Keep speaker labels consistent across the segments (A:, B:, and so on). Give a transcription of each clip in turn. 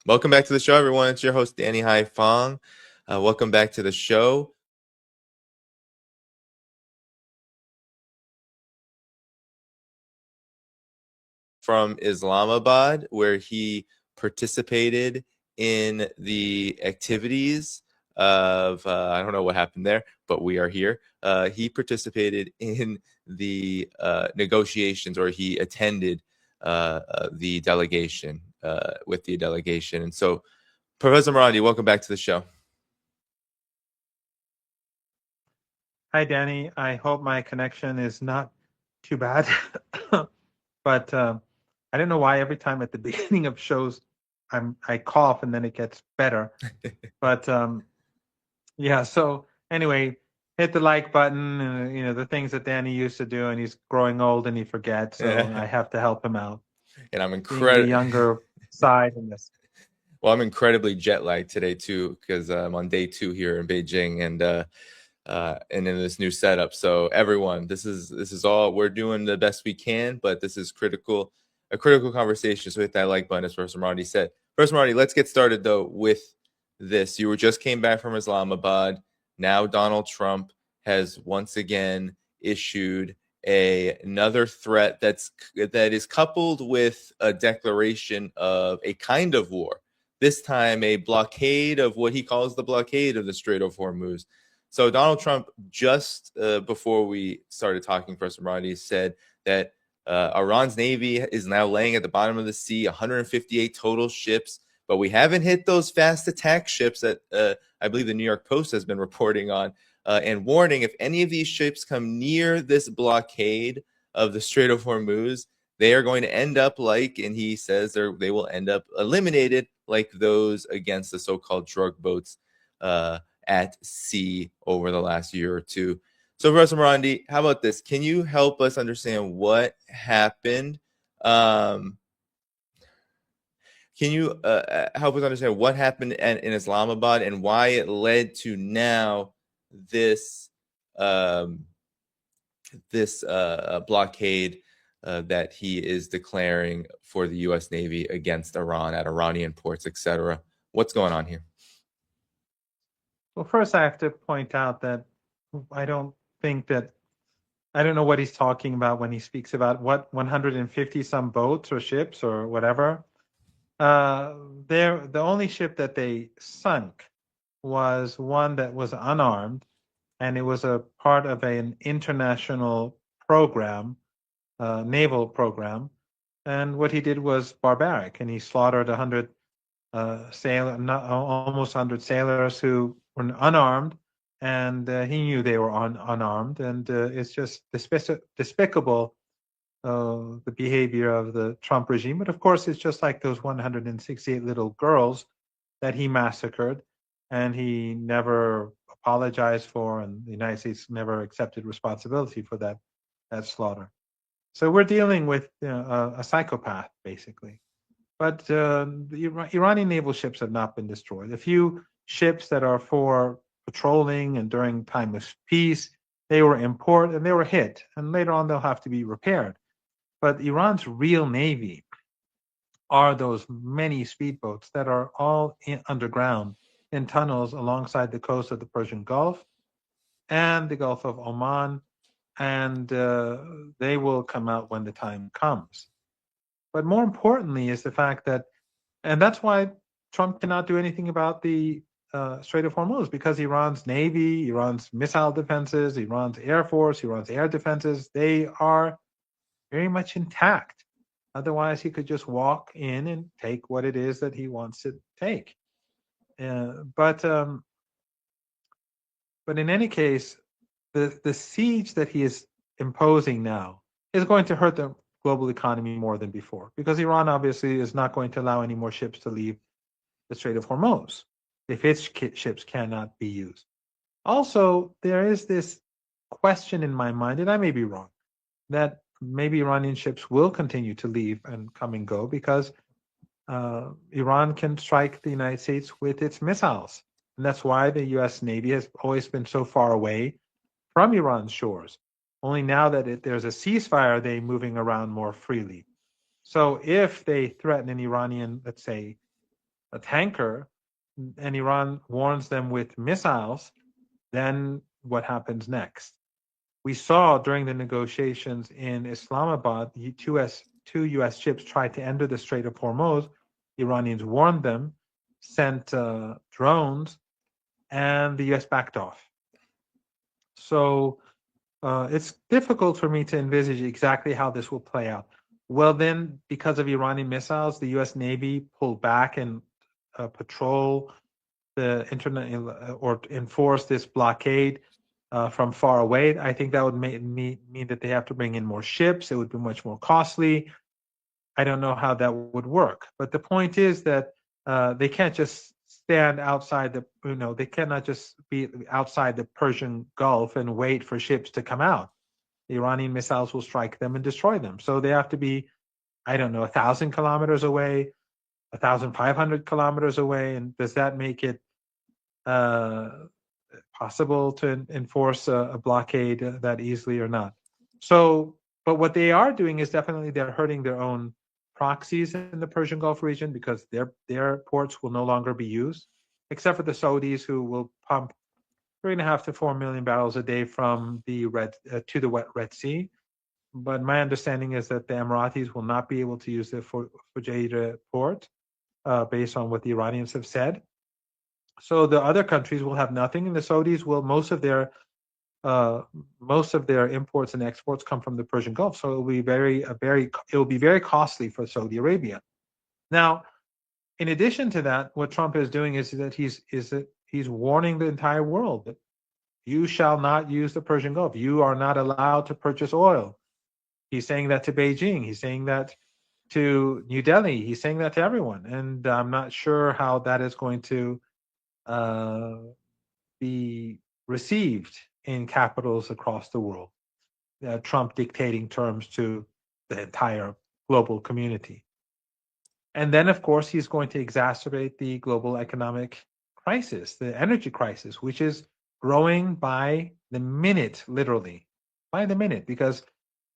A: Welcome back to the show, everyone. It's your host, Danny Haifong. Welcome back to the show. From Islamabad, where he participated in the activities of, I don't know what happened there, but we are here. He participated in the negotiations, or he attended the delegation, with the delegation. And so, Professor Marandi, welcome back to the show.
B: Hi, Danny. I hope my connection is not too bad. But I don't know why every time at the beginning of shows I cough and then it gets better. But yeah, so anyway, hit the like button and the things that Danny used to do, and he's growing old and he forgets, so I have to help him out.
A: And I'm
B: Being the younger side in this.
A: Well, I'm incredibly jet lagged today too, because I'm on day 2 here in Beijing, and in this new setup. So everyone, this is all we're doing the best we can, but this is a critical conversation. So hit that like button, as Professor Marandi said. Professor Marandi, let's get started though with this. You just came back from Islamabad. Now Donald Trump has once again issued another threat that is coupled with a declaration of a kind of war. This time, a blockade of what he calls the blockade of the Strait of Hormuz. So Donald Trump, just before we started talking, Professor Marandi, said that Iran's Navy is now laying at the bottom of the sea, 158 total ships, but we haven't hit those fast attack ships that I believe the New York Post has been reporting on, and warning if any of these ships come near this blockade of the Strait of Hormuz, they are going to end up like, and he says they will end up eliminated like those against the so-called drug boats at sea over the last year or two. So, Professor Marandi, how about this? Can you help us understand what happened? Can you help us understand what happened in Islamabad and why it led to now this blockade that he is declaring for the U.S. Navy against Iran at Iranian ports, etc.? What's going on here?
B: Well, first I have to point out that I don't know what he's talking about when he speaks about what 150 some boats or ships or whatever. The only ship that they sunk was one that was unarmed, and it was a part of an international program, naval program. And what he did was barbaric, and he slaughtered 100 almost 100 sailors who were unarmed, and he knew they were unarmed, and it's just despicable, the behavior of the Trump regime. But of course, it's just like those 168 little girls that he massacred, and he never apologized for, and the United States never accepted responsibility for that slaughter. So we're dealing with a psychopath, basically. But the Iranian naval ships have not been destroyed. A few ships that are for patrolling and during time of peace, they were in port and they were hit, and later on they'll have to be repaired. But Iran's real navy are those many speedboats that are all underground in tunnels alongside the coast of the Persian Gulf and the Gulf of Oman, and they will come out when the time comes. But more importantly is the fact that, and that's why Trump cannot do anything about the Strait of Hormuz, because Iran's navy, Iran's missile defenses, Iran's air force, Iran's air defenses, they are very much intact. Otherwise, he could just walk in and take what it is that he wants to take. But in any case, the siege that he is imposing now is going to hurt the global economy more than before, because Iran obviously is not going to allow any more ships to leave the Strait of Hormuz if its ships cannot be used. Also, there is this question in my mind, and I may be wrong, that maybe Iranian ships will continue to leave and come and go because Iran can strike the United States with its missiles. And that's why the U.S. Navy has always been so far away from Iran's shores. Only now that there's a ceasefire, they're moving around more freely. So if they threaten an Iranian, let's say, a tanker, and Iran warns them with missiles, then what happens next? We saw during the negotiations in Islamabad, the two U.S. ships tried to enter the Strait of Hormuz. Iranians warned them, sent drones, and the U.S. backed off. So it's difficult for me to envisage exactly how this will play out. Well, then, because of Iranian missiles, the U.S. Navy pulled back and patrol the internet or enforce this blockade from far away. I think that would mean that they have to bring in more ships. It would be much more costly. I don't know how that would work. But the point is that they can't just stand outside they cannot just be outside the Persian Gulf and wait for ships to come out. The Iranian missiles will strike them and destroy them. So they have to be, I don't know, 1,000 kilometers away, 1,500 kilometers away. And does that make it possible to enforce a blockade that easily or not? So, but what they are doing is definitely they're hurting their own proxies in the Persian Gulf region because their ports will no longer be used, except for the Saudis who will pump 3.5 to 4 million barrels a day from the to the Red Sea. But my understanding is that the Emiratis will not be able to use the Fujairah port, based on what the Iranians have said. So the other countries will have nothing, and the Saudis will most of their imports and exports come from the Persian Gulf. So it will be very costly for Saudi Arabia. Now, in addition to that, what Trump is doing is that he's warning the entire world that you shall not use the Persian Gulf. You are not allowed to purchase oil. He's saying that to Beijing. He's saying that to New Delhi. He's saying that to everyone. And I'm not sure how that is going to be received in capitals across the world. Trump dictating terms to the entire global community. And then, of course, he's going to exacerbate the global economic crisis, the energy crisis, which is growing by the minute, literally, by the minute, because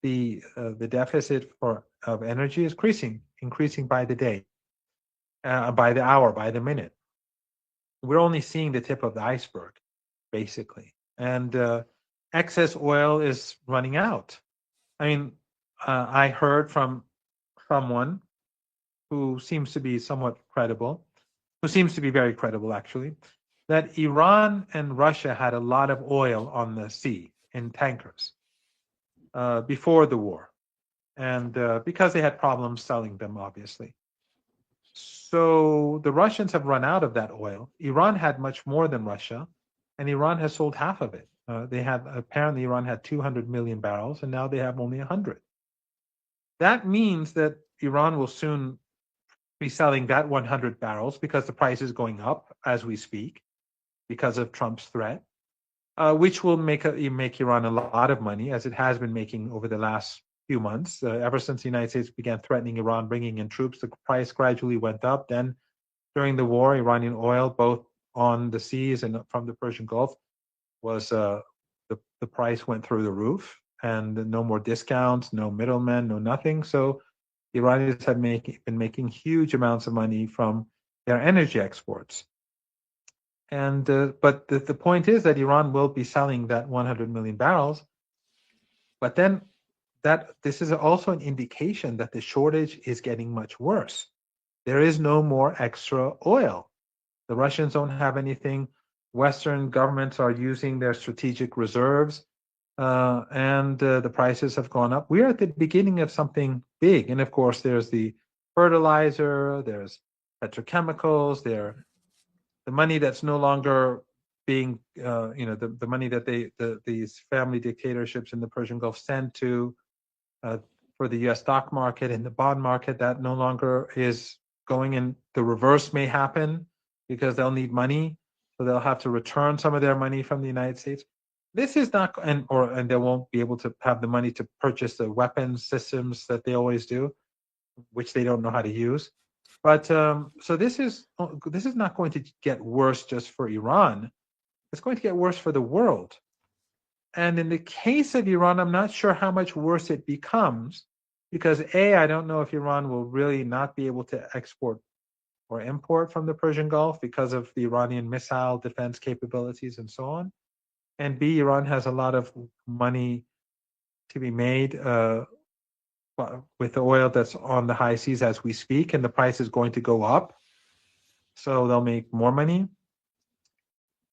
B: the deficit of energy is increasing by the day, by the hour, by the minute. We're only seeing the tip of the iceberg, basically, and excess oil is running out. I mean, I heard from someone who seems to be somewhat credible, who seems to be very credible actually, that Iran and Russia had a lot of oil on the sea in tankers before the war, and because they had problems selling them, obviously. So the Russians have run out of that oil. Iran had much more than Russia, and Iran has sold half of it. Apparently Iran had 200 million barrels, and now they have only 100. That means that Iran will soon be selling that 100 barrels because the price is going up as we speak because of Trump's threat, which will make Iran a lot of money, as it has been making over the last few months. Ever since the United States began threatening Iran, bringing in troops, the price gradually went up. Then during the war, Iranian oil, both on the seas and from the Persian Gulf, was the price went through the roof, and no more discounts, no middlemen, no nothing. So the Iranians have been making huge amounts of money from their energy exports. And but the point is that Iran will be selling that 100 million barrels, but then this is also an indication that the shortage is getting much worse. There is no more extra oil. The Russians don't have anything. Western governments are using their strategic reserves, and the prices have gone up. We're at the beginning of something big. And of course, there's the fertilizer, there's petrochemicals, the money that's no longer being, the money that these family dictatorships in the Persian Gulf send to for the U.S. stock market and the bond market, that no longer is going in. The reverse may happen because they'll need money, so they'll have to return some of their money from the United States. This is not, and they won't be able to have the money to purchase the weapons systems that they always do, which they don't know how to use. But so this is not going to get worse just for Iran. It's going to get worse for the world. And in the case of Iran, I'm not sure how much worse it becomes, because I don't know if Iran will really not be able to export or import from the Persian Gulf because of the Iranian missile defense capabilities and so on. And B, Iran has a lot of money to be made with the oil that's on the high seas as we speak, and the price is going to go up. So they'll make more money.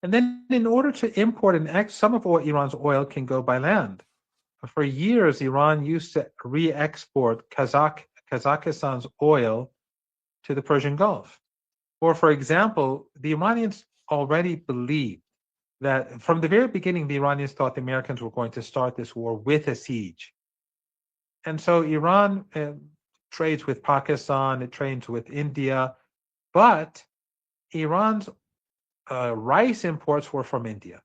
B: And then in order to import some of Iran's oil can go by land. For years, Iran used to re-export Kazakhstan's oil to the Persian Gulf. Or, for example, the Iranians already believed that from the very beginning, the Iranians thought the Americans were going to start this war with a siege. And so Iran trades with Pakistan, it trades with India, but Iran's rice imports were from India.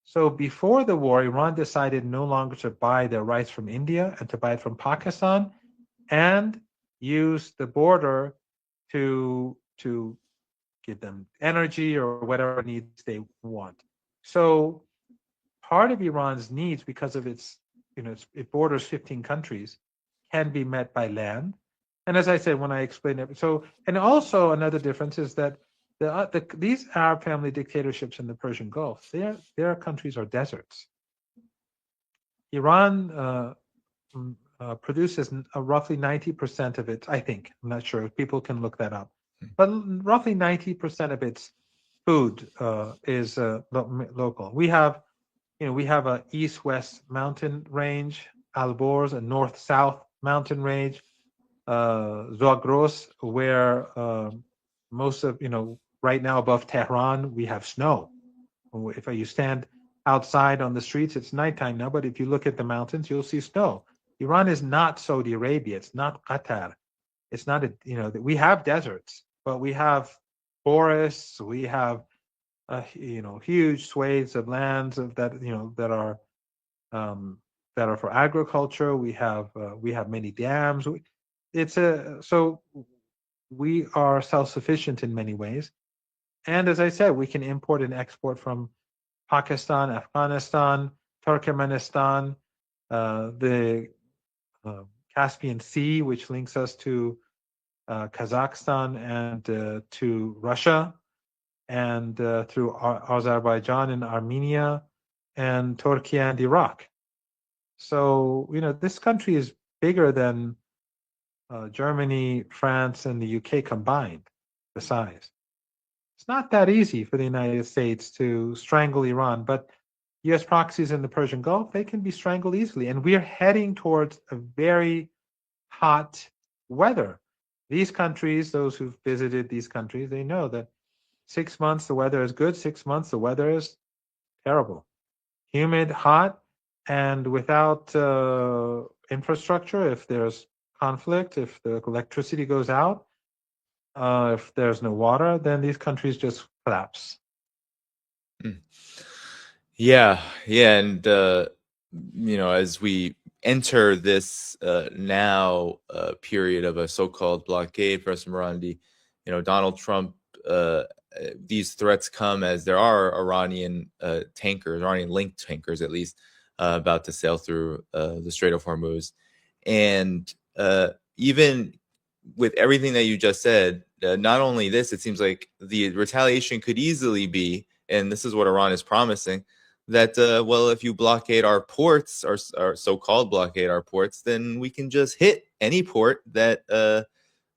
B: So before the war, Iran decided no longer to buy their rice from India and to buy it from Pakistan and use the border to give them energy or whatever needs they want. So part of Iran's needs, because of it borders 15 countries, can be met by land. And as I said, when I explained it, and also another difference is that these Arab family dictatorships in the Persian Gulf, their countries are deserts. Iran produces roughly 90% of its, I think, I'm not sure, people can look that up, but roughly 90% of its food is local. We have a east-west mountain range, Alborz, a north-south mountain range, Zagros, where most of, right now above Tehran, we have snow. If you stand outside on the streets, it's nighttime now, but if you look at the mountains, you'll see snow. Iran is not Saudi Arabia. It's not Qatar. It's not we have deserts, but we have forests. We have huge swathes of lands that are for agriculture. We have many dams. So we are self-sufficient in many ways. And as I said, we can import and export from Pakistan, Afghanistan, Turkmenistan, the Caspian Sea, which links us to Kazakhstan and to Russia, and through Azerbaijan and Armenia, and Turkey and Iraq. So, this country is bigger than Germany, France, and the UK combined, the size. It's not that easy for the United States to strangle Iran, but U.S. proxies in the Persian Gulf, they can be strangled easily. And we're heading towards a very hot weather. These countries, those who've visited these countries, they know that 6 months the weather is good, 6 months the weather is terrible. Humid, hot, and without infrastructure, if there's conflict, if the electricity goes out, if there's no water, then these countries just collapse.
A: Yeah, and as we enter this now period of a so-called blockade, Professor Marandi, Donald Trump, these threats come as there are Iranian tankers, Iranian-linked tankers at least, about to sail through the Strait of Hormuz. And even with everything that you just said, not only this, it seems like the retaliation could easily be, and this is what Iran is promising, that, if you blockade our ports, our so-called blockade our ports, then we can just hit any port that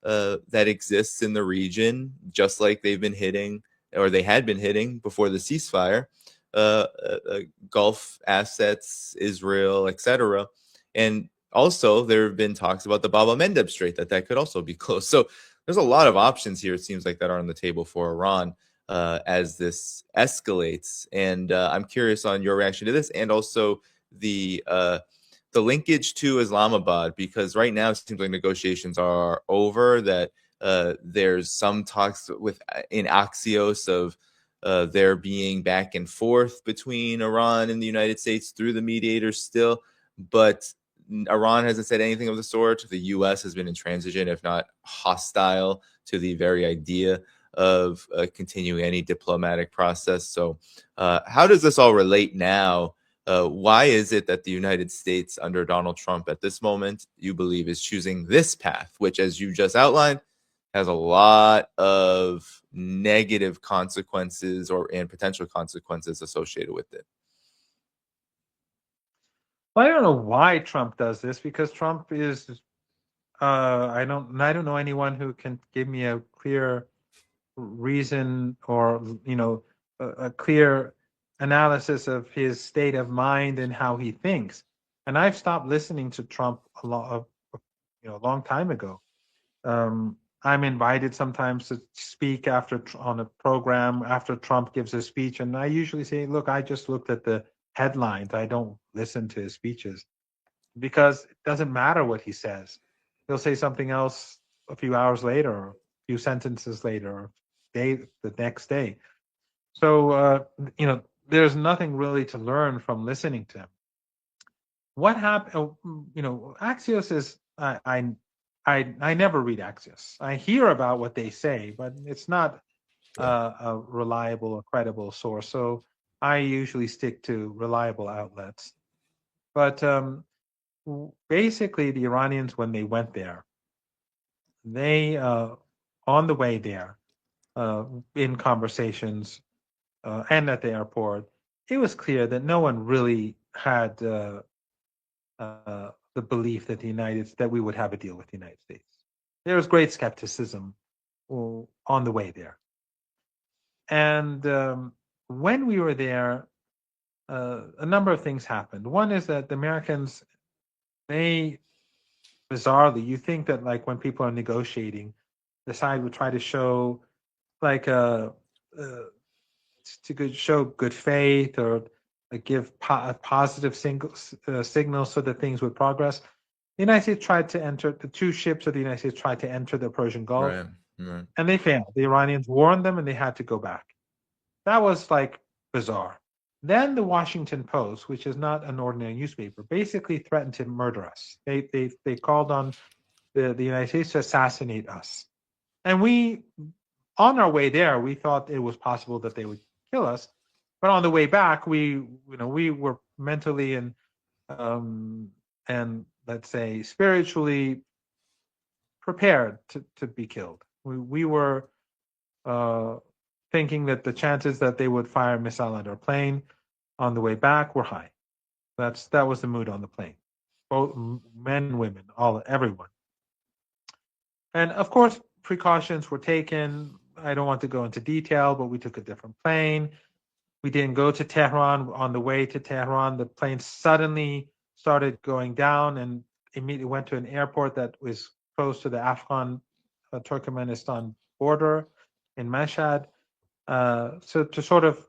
A: that exists in the region, just like they've been hitting, or they had been hitting before the ceasefire, Gulf assets, Israel, etc. And also, there have been talks about the Bab el-Mandeb Strait, that could also be closed. So there's a lot of options here, it seems like, that are on the table for Iran as this escalates. And I'm curious on your reaction to this, and also the linkage to Islamabad, because right now it seems like negotiations are over, that there's some talks in Axios of there being back and forth between Iran and the United States through the mediators still, but Iran hasn't said anything of the sort. The U.S. has been intransigent, if not hostile, to the very idea of continuing any diplomatic process. So how does this all relate now? Why is it that the United States under Donald Trump at this moment, you believe, is choosing this path, which, as you just outlined, has a lot of negative consequences and potential consequences associated with it.
B: Well, I don't know why Trump does this, because Trump is I don't know anyone who can give me a clear reason, or a clear analysis of his state of mind and how he thinks. And I've stopped listening to Trump a long time ago. I'm invited sometimes to speak on a program after Trump gives a speech, and I usually say, "Look, I just looked at the headlines. I don't listen to his speeches, because it doesn't matter what he says. He'll say something else a few hours later, or a few sentences later, or the next day. So there's nothing really to learn from listening to him. What happened? Axios is I never read Axios. I hear about what they say, but it's not a reliable or credible source. So I usually stick to reliable outlets. But basically, the Iranians, when they went there, they on the way there, in conversations and at the airport, it was clear that no one really had the belief that that we would have a deal with the United States. There was great skepticism on the way there, and when we were there, a number of things happened. One is that the Americans, they bizarrely, you think that, like, when people are negotiating, the side would try to show like show good faith, or give a positive signal so that things would progress. The United States tried to enter, the two ships of the United States tried to enter the Persian Gulf,
A: Right. Right.
B: and they failed. The Iranians warned them, and they had to go back. That was like bizarre. Then the Washington Post, which is not an ordinary newspaper, basically threatened to murder us. They called on the United States to assassinate us. And we, on our way there, we thought it was possible that they would kill us. But on the way back, we were mentally and let's say spiritually prepared to be killed. We were thinking that the chances that they would fire a missile at our plane on the way back were high. That was the mood on the plane, both men, women, everyone. And of course, precautions were taken. I don't want to go into detail, but we took a different plane. We didn't go to Tehran. On the way to Tehran, the plane suddenly started going down and immediately went to an airport that was close to the Afghan Turkmenistan border in Mashhad. So to sort of,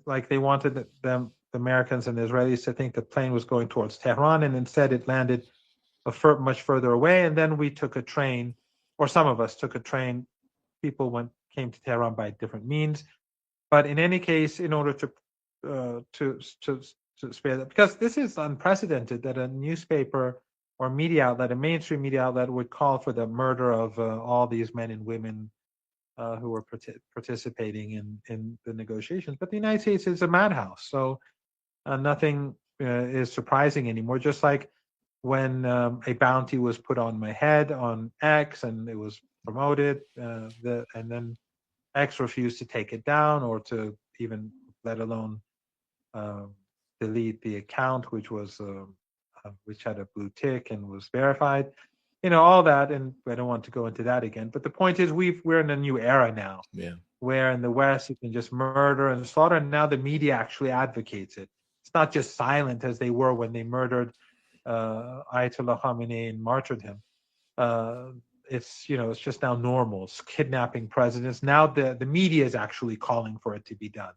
B: like, they wanted the Americans and the Israelis to think the plane was going towards Tehran, and instead it landed much further away. And then we took a train, or some of us took a train. People came to Tehran by different means. But in any case, in order to spare that, because this is unprecedented, that a newspaper or media outlet, a mainstream media outlet, would call for the murder of all these men and women who were participating in the negotiations. But the United States is a madhouse, so nothing is surprising anymore. Just like when a bounty was put on my head on X and it was promoted, and then X refused to take it down, or to even, let alone delete the account, which had a blue tick and was verified. All that, and I don't want to go into that again. But the point is, we're in a new era now, where in the West you can just murder and slaughter, and now the media actually advocates it. It's not just silent as they were when they murdered Ayatollah Khamenei and martyred him. It's just now normal. It's kidnapping presidents. Now the media is actually calling for it to be done.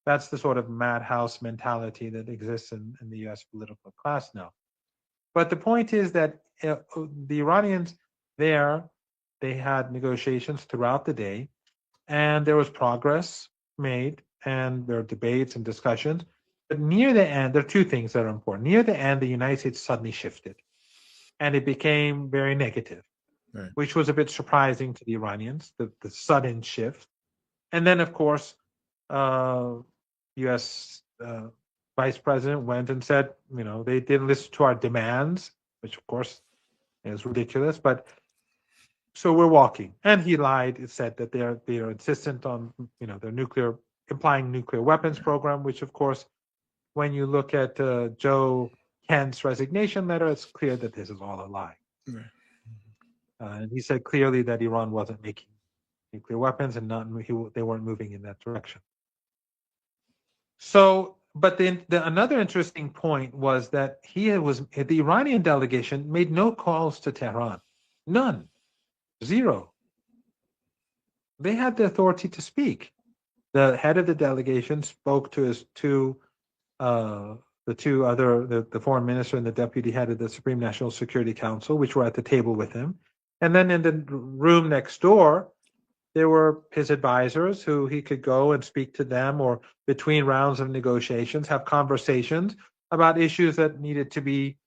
B: That's the sort of madhouse mentality that exists in the U.S. political class now. But the point is that the Iranians there, they had negotiations throughout the day, and there was progress made, and there are debates and discussions. But near the end, there are two things that are important. Near the end, the United States suddenly shifted, and it became very negative,
A: Right.
B: which was a bit surprising to the Iranians, the sudden shift. And then, of course, U.S. Vice President went and said, they didn't listen to our demands, which of course is ridiculous. But So we're walking, and he lied. It said that they're insistent on their implying nuclear weapons program, which of course, when you look at Joe Kent's resignation letter, it's clear that this is all a lie.
A: Right.
B: And he said clearly that Iran wasn't making nuclear weapons, and they weren't moving in that direction. So, but then another interesting point was that the Iranian delegation made no calls to Tehran, none, zero. They had the authority to speak. The head of the delegation spoke to the two other, the foreign minister and the deputy head of the Supreme National Security Council, which were at the table with him. And then in the room next door, there were his advisors who he could go and speak to them, or between rounds of negotiations, have conversations about issues that needed to be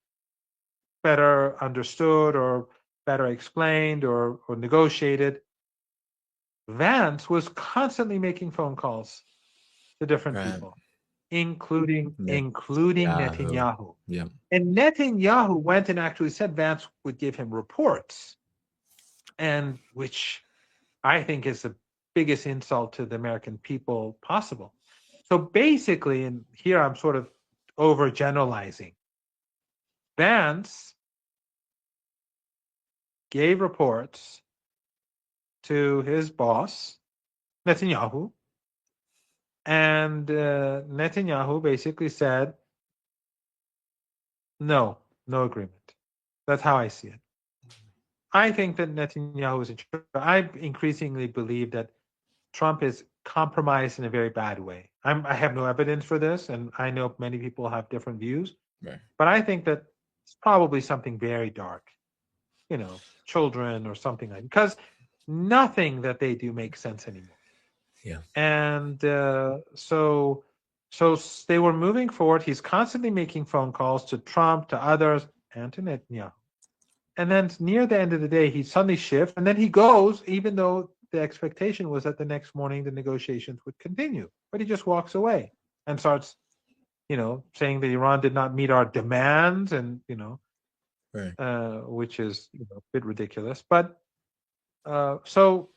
B: better understood or better explained or negotiated. Vance was constantly making phone calls to different people, including Netanyahu.
A: Yeah.
B: And Netanyahu went and actually said Vance would give him reports, and which I think is the biggest insult to the American people possible. So basically, and here I'm sort of overgeneralizing, Vance gave reports to his boss, Netanyahu, and Netanyahu basically said, no agreement. That's how I see it. I think that Netanyahu is in charge. I increasingly believe that Trump is compromised in a very bad way. I have no evidence for this, and I know many people have different views.
A: Right.
B: But I think that it's probably something very dark, children or something like that, because nothing that they do makes sense anymore.
A: Yeah.
B: And so they were moving forward. He's constantly making phone calls to Trump, to others, and to Netanyahu. And then near the end of the day, he suddenly shifts, and then he goes, even though the expectation was that the next morning the negotiations would continue. But he just walks away and starts, saying that Iran did not meet our demands, and
A: right.
B: Which is a bit ridiculous. But so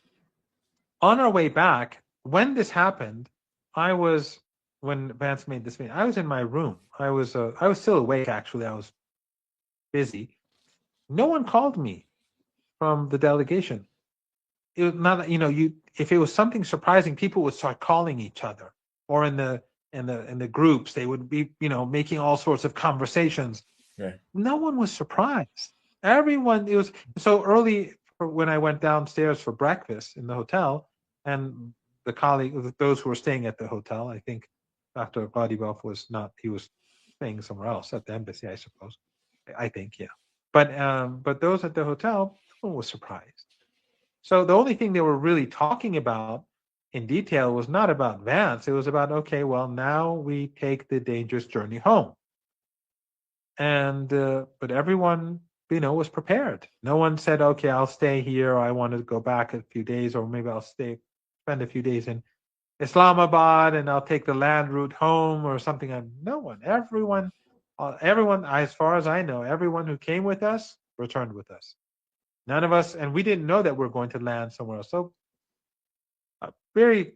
B: on our way back, when this happened, when Vance made this meeting, I was in my room. I was still awake, actually. I was busy. No one called me from the delegation. It was not, if it was something surprising, people would start calling each other, or in the groups, they would be, making all sorts of conversations.
A: Right.
B: No one was surprised. Everyone, it was so early when I went downstairs for breakfast in the hotel, and those who were staying at the hotel, I think Dr. Gladybov was not, he was staying somewhere else at the embassy, I suppose. I think, yeah. But those at the hotel, no one was surprised. So the only thing they were really talking about in detail was not about Vance. It was about, okay, well, now we take the dangerous journey home. And but everyone, was prepared. No one said, okay, I'll stay here, or I want to go back a few days, or maybe I'll spend a few days in Islamabad and I'll take the land route home or something. No one, everyone, as far as I know, everyone who came with us returned with us. None of us, and we didn't know that we're going to land somewhere else. So a very,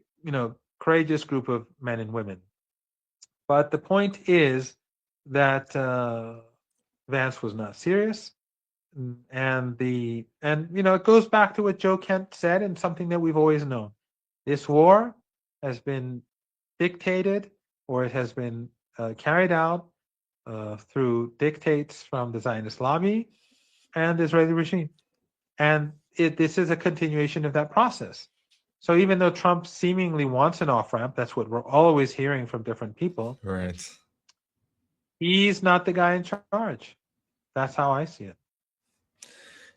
B: courageous group of men and women. But the point is that Vance was not serious. And it goes back to what Joe Kent said, and something that we've always known. This war has been dictated, or it has been carried out through dictates from the Zionist lobby and the Israeli regime. And this is a continuation of that process. So even though Trump seemingly wants an off-ramp, that's what we're always hearing from different people.
A: Right.
B: He's not the guy in charge. That's how I see it.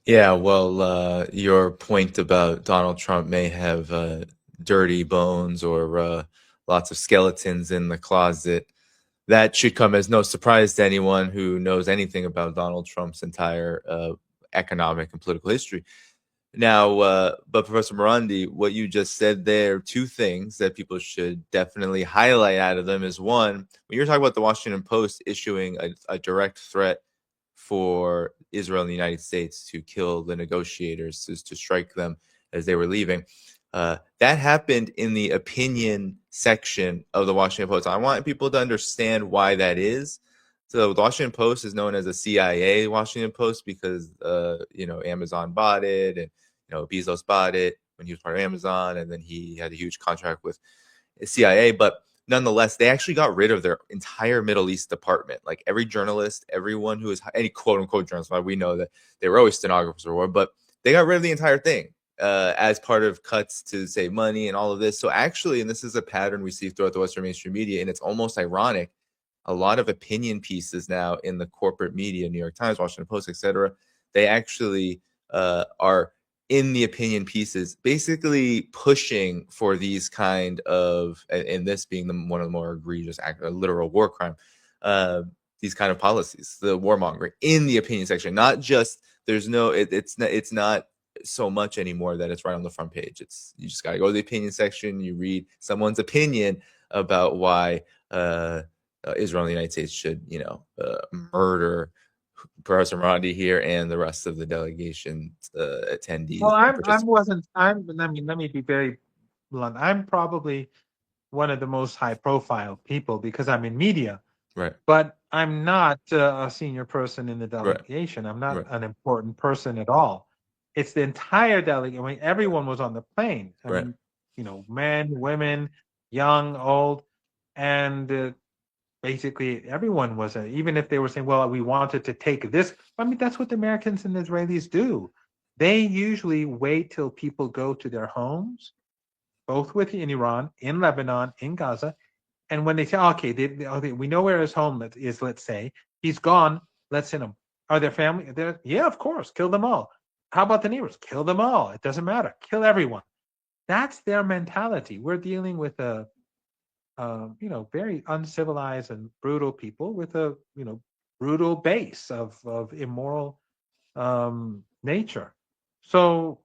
A: Yeah, well, your point about Donald Trump may have dirty bones or lots of skeletons in the closet. That should come as no surprise to anyone who knows anything about Donald Trump's entire economic and political history. Now, but Professor Marandi, what you just said there, two things that people should definitely highlight out of them is one, when you're talking about the Washington Post issuing a direct threat for Israel and the United States to kill the negotiators, to strike them as they were leaving. That happened in the opinion section of the Washington Post. I want people to understand why that is. So the Washington Post is known as a CIA Washington Post because Amazon bought it, and Bezos bought it when he was part of Amazon, and then he had a huge contract with the CIA. But nonetheless, they actually got rid of their entire Middle East department. Like every journalist, everyone who is any quote unquote journalist, we know that they were always stenographers or what, but they got rid of the entire thing as part of cuts to save money and all of this. So actually, and this is a pattern we see throughout the Western mainstream media, and it's almost ironic, a lot of opinion pieces now in the corporate media, New York Times, Washington Post, etc., they actually are in the opinion pieces, basically pushing for these kind of, and this being one of the more egregious, literal war crime, these kind of policies, the warmongering in the opinion section. Not just it's not so much anymore that it's right on the front page. It's you just got to go to the opinion section. You read someone's opinion about why Israel and the United States should, murder Professor Marandi here and the rest of the delegation attendees.
B: Well, let me be very blunt. I'm probably one of the most high profile people because I'm in media.
A: Right.
B: But I'm not a senior person in the delegation. I'm not an important person at all. It's the entire delegation. I mean, everyone was on the plane. I mean, men, women, young, old, and basically everyone was. Even if they were saying, "Well, we wanted to take this," I mean, that's what the Americans and the Israelis do. They usually wait till people go to their homes, both in Iran, in Lebanon, in Gaza, and when they say, okay, we know where his home is, let's say, he's gone, let's send him. Are there family? Yeah, of course, kill them all. How about the neighbors? Kill them all. It doesn't matter. Kill everyone. That's their mentality. We're dealing with very uncivilized and brutal people with a, brutal base of immoral nature. So,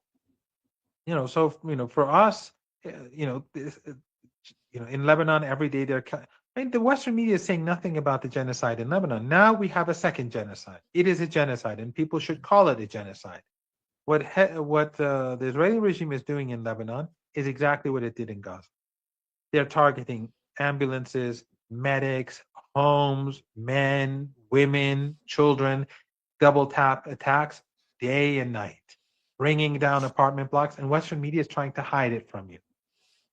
B: for us, in Lebanon every day the Western media is saying nothing about the genocide in Lebanon. Now we have a second genocide. It is a genocide, and people should call it a genocide. What the Israeli regime is doing in Lebanon is exactly what it did in Gaza. They're targeting ambulances, medics, homes, men, women, children, double tap attacks day and night, bringing down apartment blocks, and Western media is trying to hide it from you.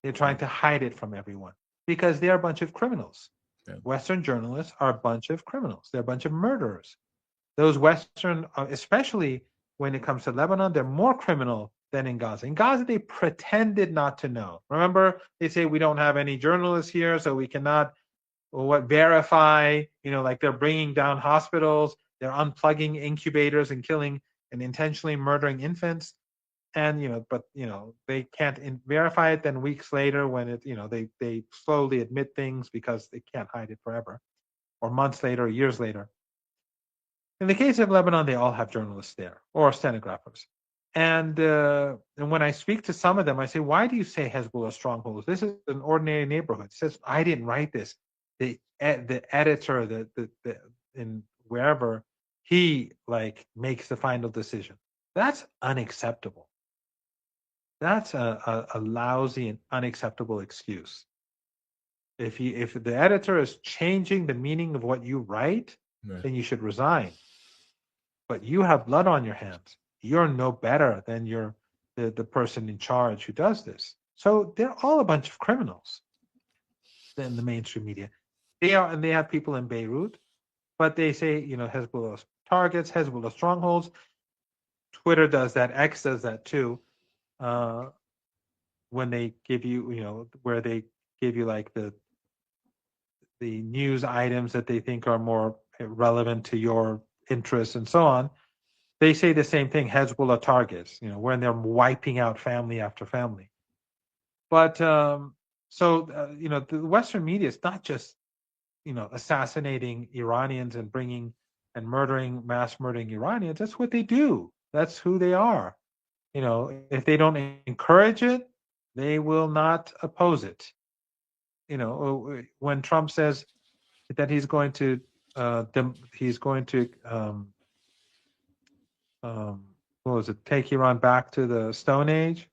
B: They're trying to hide it from everyone because they're a bunch of criminals. Yeah. Western journalists are a bunch of criminals. They're a bunch of murderers. Those Western, especially when it comes to Lebanon, they're more criminal than in Gaza. In Gaza, they pretended not to know. Remember, they say we don't have any journalists here, so we cannot verify, like they're bringing down hospitals, they're unplugging incubators and killing and intentionally murdering infants. And but they can't verify it. Then weeks later, when it they slowly admit things because they can't hide it forever, or months later, or years later. In the case of Lebanon, they all have journalists there or stenographers. And when I speak to some of them, I say, "Why do you say Hezbollah strongholds? This is an ordinary neighborhood." It says, "I didn't write this. The editor, the in wherever he makes the final decision." That's unacceptable. That's a lousy and unacceptable excuse. If the editor is changing the meaning of what you write, then you should resign. But you have blood on your hands. You're no better than the person in charge who does this. So they're all a bunch of criminals in the mainstream media. They have people in Beirut, but they say, Hezbollah targets, Hezbollah strongholds. Twitter does that, X does that too. When they give you, where they give you the news items that they think are more relevant to your interests and so on, they say the same thing, Hezbollah targets, when they're wiping out family after family. But the Western media is not just, assassinating Iranians and mass murdering Iranians. That's what they do. That's who they are. If they don't encourage it, they will not oppose it. When Trump says that he's going to what was it? Take Iran back to the Stone Age,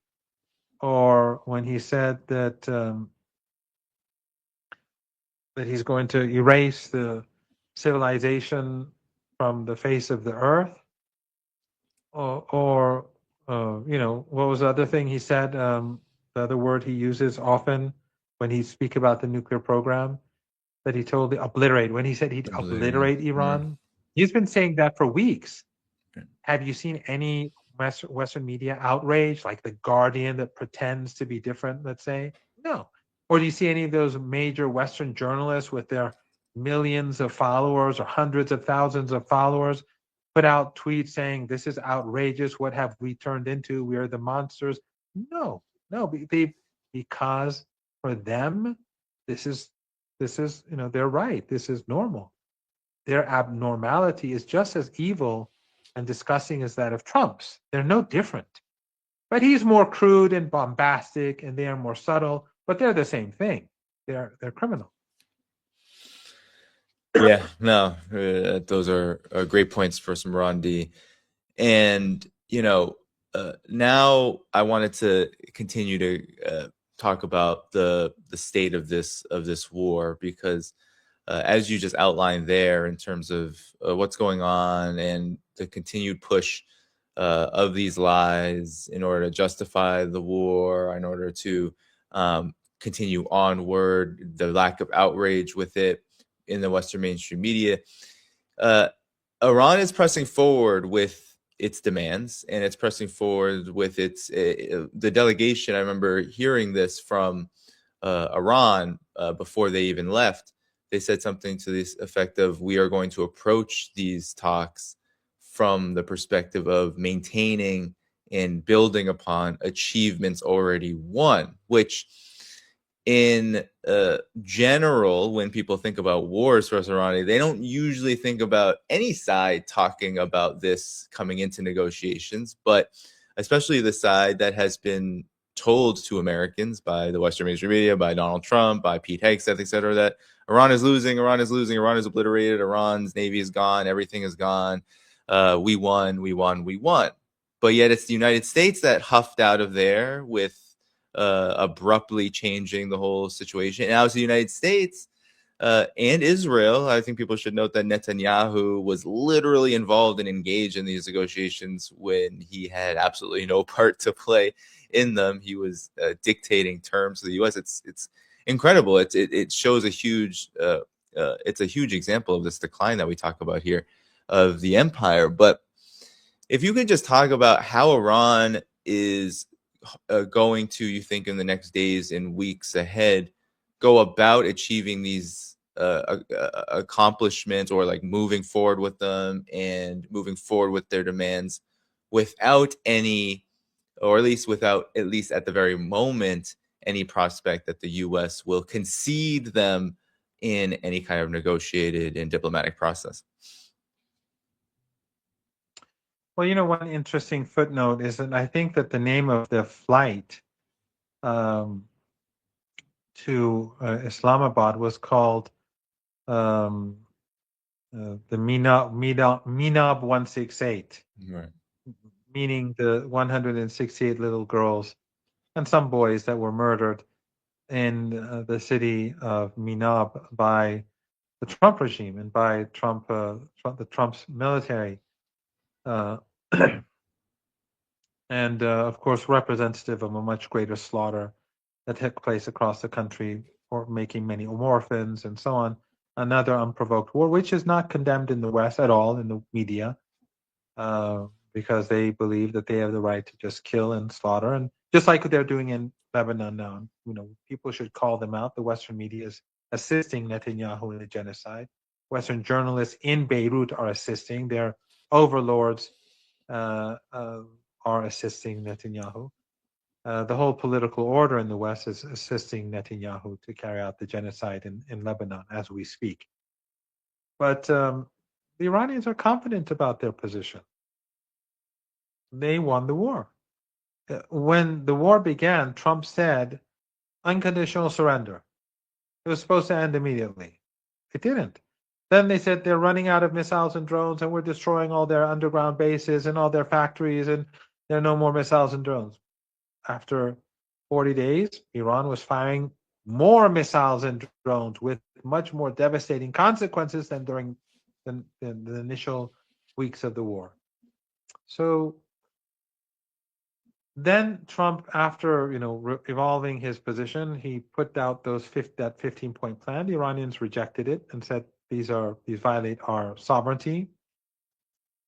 B: or when he said that that he's going to erase the civilization from the face of the earth, or what was the other thing he said? The other word he uses often when he speak about the nuclear program, that he told obliterate. When he said he'd
A: Obliterated.
B: obliterate Iran, he's been saying that for weeks. Have you seen any Western media outrage, like the Guardian that pretends to be different? Let's say no. Or do you see any of those major Western journalists with their millions of followers or hundreds of thousands of followers put out tweets saying this is outrageous? What have we turned into? We are the monsters. No, no, because for them, this is they're right. This is normal. Their abnormality is just as evil and disgusting as that of Trump's. They're no different. But he's more crude and bombastic, and they are more subtle, but they're the same thing. They're criminal.
A: Yeah, no, those are great points for Marandi. And now I wanted to continue to talk about the state of this war, because as you just outlined there, in terms of what's going on and the continued push of these lies in order to justify the war, in order to continue onward, the lack of outrage with it in the Western mainstream media. Iran is pressing forward with its demands, and it's pressing forward with its the delegation. I remember hearing this from Iran before they even left. They said something to this effect of, we are going to approach these talks from the perspective of maintaining and building upon achievements already won, which in general, when people think about wars for Iran, they don't usually think about any side talking about this coming into negotiations, but especially the side that has been told to Americans by the Western mainstream media, by Donald Trump, by Pete Hegseth, et cetera, that Iran is losing, Iran is losing, Iran is obliterated, Iran's navy is gone, everything is gone. We won, we won, we won. But yet it's the United States that huffed out of there with abruptly changing the whole situation. Now it's the United States and Israel. I think people should note that Netanyahu was literally involved and engaged in these negotiations when he had absolutely no part to play in them. He was dictating terms to the U.S. It's incredible. It shows a huge it's a huge example of this decline that we talk about here of the empire. But if you could just talk about how Iran is going to, you think, in the next days and weeks ahead, go about achieving these accomplishments, or like moving forward with them and moving forward with their demands without any, or at least at the very moment, any prospect that the U.S. will concede them in any kind of negotiated and diplomatic process.
B: Well, one interesting footnote is that I think that the name of the flight to Islamabad was called the Minab 168,
A: Right.
B: meaning the 168 little girls and some boys that were murdered in the city of Minab by the Trump regime and by Trump's military. And of course, representative of a much greater slaughter that took place across the country, or making many orphans and so on. Another unprovoked war, which is not condemned in the West at all in the media, because they believe that they have the right to just kill and slaughter, and just like they're doing in Lebanon now. People should call them out. The Western media is assisting Netanyahu in the genocide. Western journalists in Beirut are assisting. Their overlords are assisting Netanyahu. The whole political order in the West is assisting Netanyahu to carry out the genocide in Lebanon as we speak. But the Iranians are confident about their position. They won the war. When the war began, Trump said unconditional surrender. It was supposed to end immediately. It didn't. Then they said they're running out of missiles and drones, and we're destroying all their underground bases and all their factories, and there are no more missiles and drones. After 40 days, Iran was firing more missiles and drones with much more devastating consequences than during the initial weeks of the war. So then Trump, after evolving his position, he put out that 15-point plan. The Iranians rejected it and said these violate our sovereignty.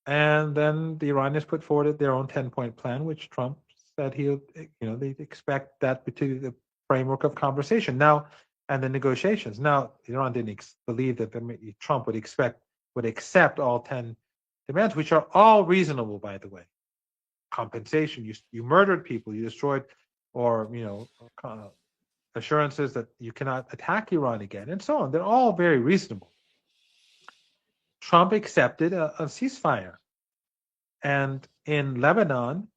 B: And then the Iranians put forward their own 10-point plan, which Trump said they expect that to be the framework of conversation now and the negotiations. Now, Iran didn't believe that Trump would accept all 10 demands, which are all reasonable, by the way. Compensation, you murdered people, you destroyed, or assurances that you cannot attack Iran again, and so on. They're all very reasonable. Trump accepted a ceasefire. And in Lebanon,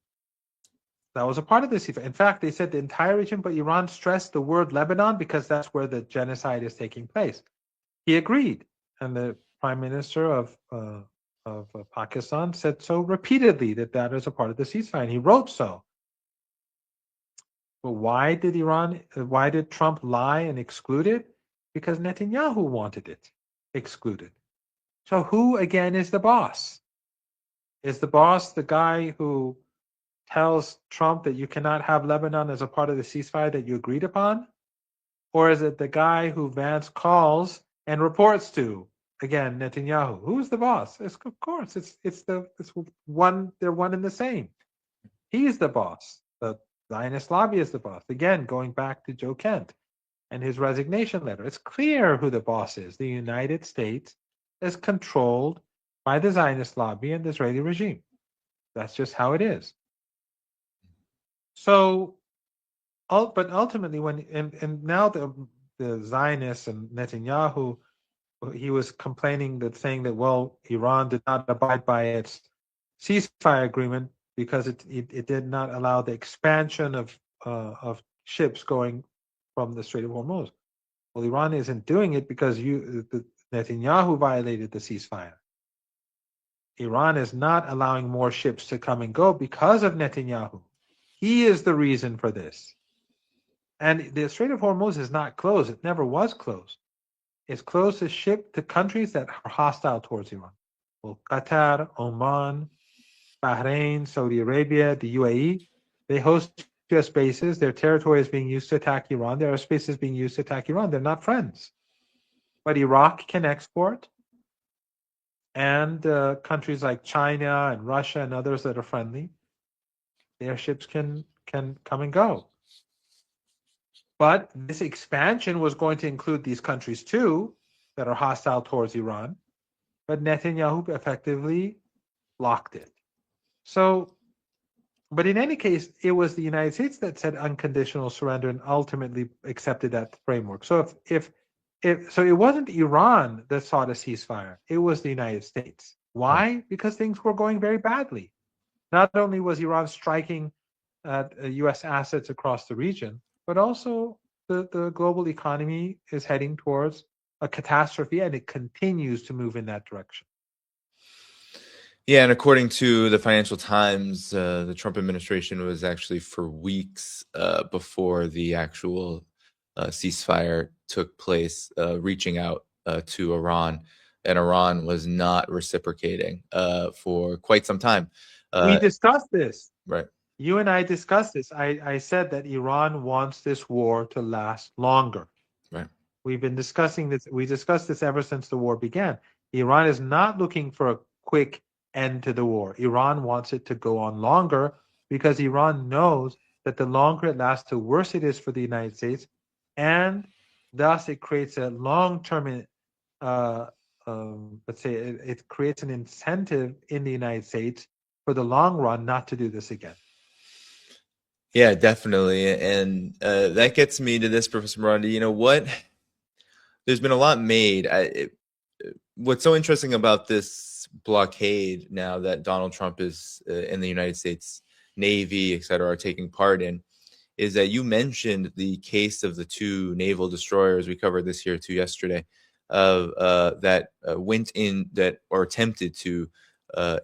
B: that was a part of the ceasefire. In fact, they said the entire region, but Iran stressed the word Lebanon because that's where the genocide is taking place. He agreed, and the prime minister of Pakistan said so repeatedly that is a part of the ceasefire, and he wrote so. But why did Trump lie and exclude it? Because Netanyahu wanted it excluded. So who again is the boss? Is the boss the guy who tells Trump that you cannot have Lebanon as a part of the ceasefire that you agreed upon? Or is it the guy who Vance calls and reports to? Again, Netanyahu. Who's the boss? Of course, it's one. They're one and the same. He's the boss. The Zionist lobby is the boss. Again, going back to Joe Kent and his resignation letter, it's clear who the boss is. The United States is controlled by the Zionist lobby and the Israeli regime. That's just how it is. So, but ultimately, and now the Zionists and Netanyahu, he was complaining saying that Iran did not abide by its ceasefire agreement because it did not allow the expansion of ships going from the Strait of Hormuz. Well, Iran isn't doing it because Netanyahu violated the ceasefire. Iran is not allowing more ships to come and go because of Netanyahu. He is the reason for this. And the Strait of Hormuz is not closed. It never was closed. It's closed to countries that are hostile towards Iran. Well, Qatar, Oman, Bahrain, Saudi Arabia, the UAE, they host U.S. bases. Their territory is being used to attack Iran. Their airspace is being used to attack Iran. They're not friends. But Iraq can export, and countries like China and Russia and others that are friendly, their ships can come and go. But this expansion was going to include these countries too that are hostile towards Iran. But Netanyahu effectively blocked it. So, but in any case, it was the United States that said unconditional surrender and ultimately accepted that framework. So so it wasn't Iran that sought a ceasefire. It was the United States. Why? Because things were going very badly. Not only was Iran striking at U.S. assets across the region, but also the global economy is heading towards a catastrophe, and it continues to move in that direction.
A: Yeah, and according to the Financial Times, the Trump administration was actually for weeks before the actual ceasefire took place, reaching out to Iran, and Iran was not reciprocating for quite some time.
B: We discussed this.
A: Right.
B: You and I discussed this. I said that Iran wants this war to last longer.
A: Right.
B: We've been discussing this. We discussed this ever since the war began. Iran is not looking for a quick end to the war. Iran wants it to go on longer because Iran knows that the longer it lasts, the worse it is for the United States, and thus it creates a long-term, let's say, it creates an incentive in the United States for the long run not to do this again.
A: Yeah, definitely. And that gets me to this, Professor Marandi. You know what? There's been a lot made. What's so interesting about this blockade now that Donald Trump is in the United States Navy, et cetera, are taking part in, is that you mentioned the case of the two naval destroyers. We covered this here too yesterday. that went in that or attempted to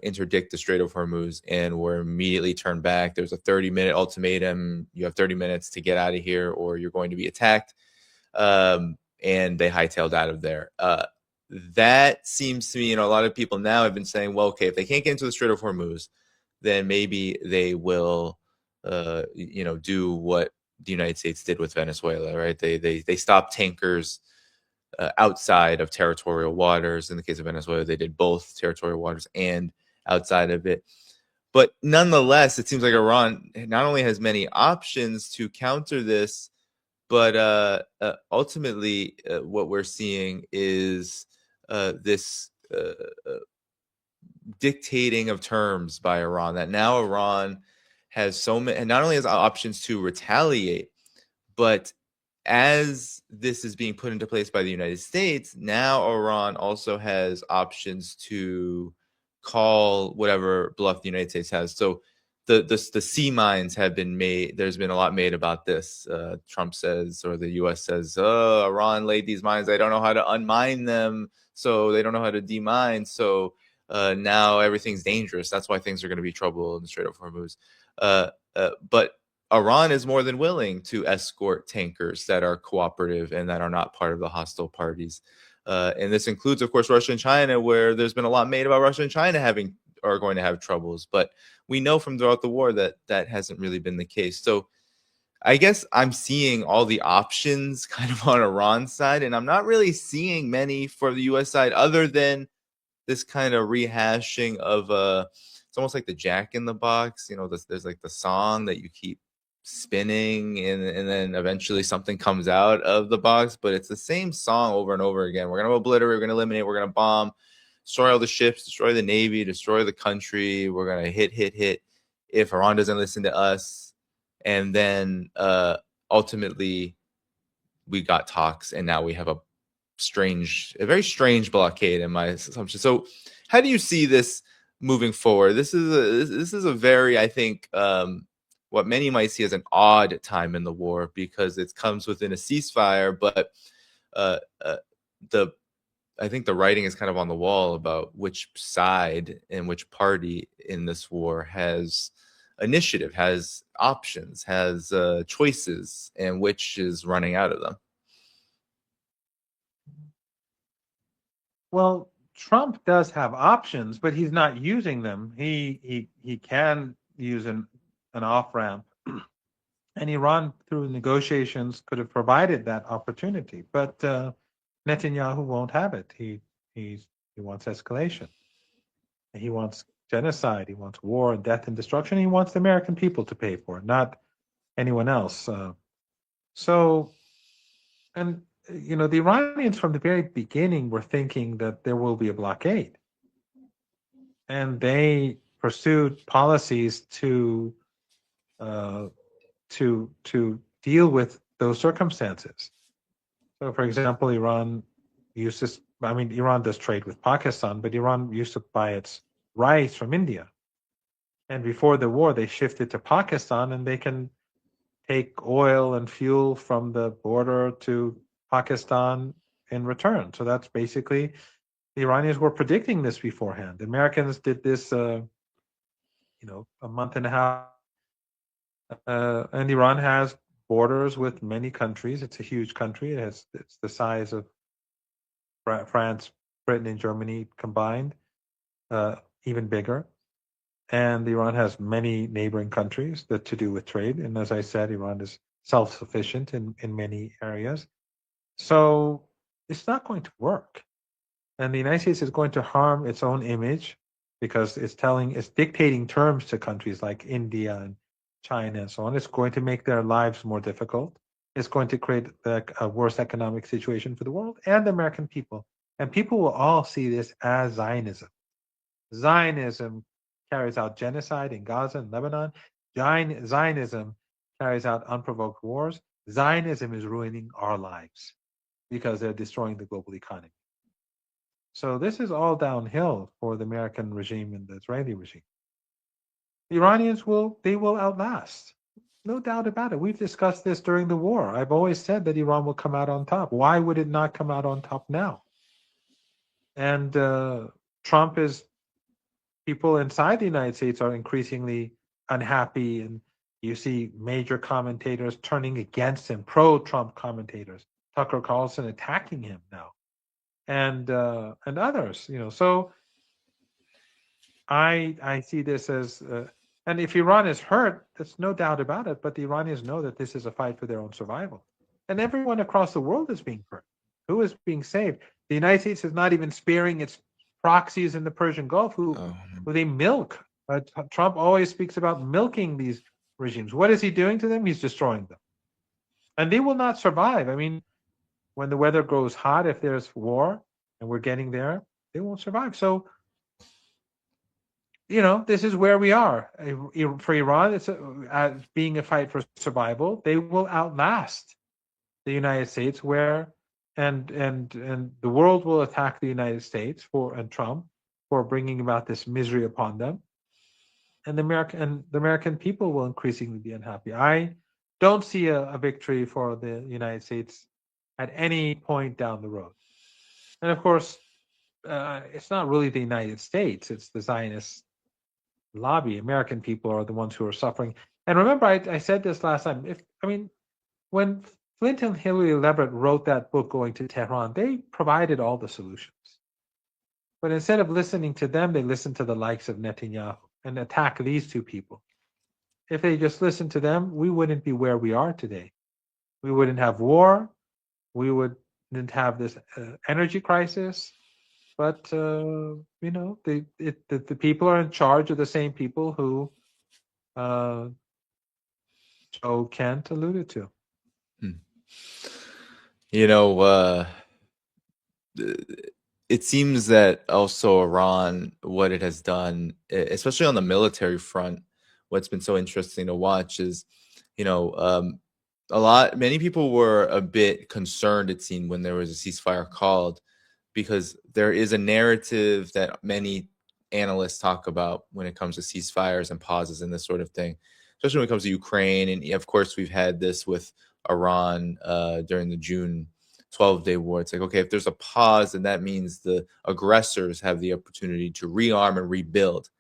A: interdict the Strait of Hormuz and were immediately turned back. There's a 30-minute ultimatum. You have 30 minutes to get out of here or you're going to be attacked. And they hightailed out of there. That seems to me, a lot of people now have been saying, well, okay, if they can't get into the Strait of Hormuz, then maybe they will, do what the United States did with Venezuela, right? They stopped tankers outside of territorial waters. In the case of Venezuela, they did both territorial waters and outside of it. But nonetheless, it seems like Iran not only has many options to counter this, but ultimately, what we're seeing is this dictating of terms by Iran. That now Iran has so many, and not only has options to retaliate, but as this is being put into place by the United States, now Iran also has options to call whatever bluff the United States has. So the sea mines have been made. There's been a lot made about this. Trump says, or the U.S. says, "Oh, Iran laid these mines. They don't know how to unmine them, so they don't know how to demine. So now everything's dangerous. That's why things are going to be trouble in the Strait of Hormuz." But Iran is more than willing to escort tankers that are cooperative and that are not part of the hostile parties. And this includes, of course, Russia and China, where there's been a lot made about Russia and China are going to have troubles. But we know from throughout the war that that hasn't really been the case. So I guess I'm seeing all the options kind of on Iran's side, and I'm not really seeing many for the U.S. side other than this kind of rehashing of it's almost like the Jack in the Box. There's like the song that you keep spinning and then eventually something comes out of the box, but it's the same song over and over again. We're going to obliterate, we're going to eliminate, we're going to bomb, destroy all the ships, destroy the Navy, destroy the country. We're going to hit if Iran doesn't listen to us. And then ultimately we got talks, and now we have a very strange blockade in my assumption. So how do you see this moving forward? This is a very, I think, what many might see as an odd time in the war, because it comes within a ceasefire, but I think the writing is kind of on the wall about which side and which party in this war has initiative, has options, has choices, and which is running out of them.
B: Well, Trump does have options, but he's not using them. He can use an off ramp, and Iran, through negotiations, could have provided that opportunity. But Netanyahu won't have it. He wants escalation. He wants genocide. He wants war and death and destruction. He wants the American people to pay for it, not anyone else. And the Iranians from the very beginning were thinking that there will be a blockade, and they pursued policies to deal with those circumstances. So, for example, Iran does trade with Pakistan, but Iran used to buy its rice from India. And before the war, they shifted to Pakistan, and they can take oil and fuel from the border to Pakistan in return. So that's basically, the Iranians were predicting this beforehand. The Americans did this, a month and a half. And Iran has borders with many countries. It's a huge country. It's the size of France, Britain, and Germany combined, even bigger. And Iran has many neighboring countries that to do with trade. And as I said, Iran is self-sufficient in many areas. So it's not going to work. And the United States is going to harm its own image, because it's dictating terms to countries like India and China and so on. It's going to make their lives more difficult. It's going to create a worse economic situation for the world and the American people. And people will all see this as Zionism. Zionism carries out genocide in Gaza and Lebanon. Zionism carries out unprovoked wars. Zionism is ruining our lives because they're destroying the global economy. So this is all downhill for the American regime and the Israeli regime. The Iranians will outlast. No doubt about it. We've discussed this during the war. I've always said that Iran will come out on top. Why would it not come out on top now? And Trump is people inside the United States are increasingly unhappy, and you see major commentators turning against him, pro-Trump commentators, Tucker Carlson attacking him now, and others, So I see this as, and if Iran is hurt, there's no doubt about it. But the Iranians know that this is a fight for their own survival, and everyone across the world is being hurt. Who is being saved? The United States is not even sparing its proxies in the Persian Gulf, who they milk. Trump always speaks about milking these regimes. What is he doing to them? He's destroying them, and they will not survive. I mean, when the weather grows hot, if there's war, and we're getting there, they won't survive. So this is where we are. For Iran, it's being a fight for survival. They will outlast the United States, and the world will attack the United States and Trump for bringing about this misery upon them, and the American people will increasingly be unhappy. I don't see a victory for the United States at any point down the road, and of course, it's not really the United States; it's the Zionist lobby. American people are the ones who are suffering. And remember, I said this last time. When Flint and Hillary Leverett wrote that book, Going to Tehran, they provided all the solutions. But instead of listening to them, they listened to the likes of Netanyahu and attack these two people. If they just listened to them, we wouldn't be where we are today. We wouldn't have war. We wouldn't have this energy crisis. But the people are in charge of the same people who Joe Kent alluded to.
A: It seems that also Iran, what it has done, especially on the military front, what's been so interesting to watch is, many people were a bit concerned, it seemed, when there was a ceasefire called, because there is a narrative that many analysts talk about when it comes to ceasefires and pauses and this sort of thing, especially when it comes to Ukraine. And of course, we've had this with Iran during the June 12-day war. It's like, okay, if there's a pause, then that means the aggressors have the opportunity to rearm and rebuild.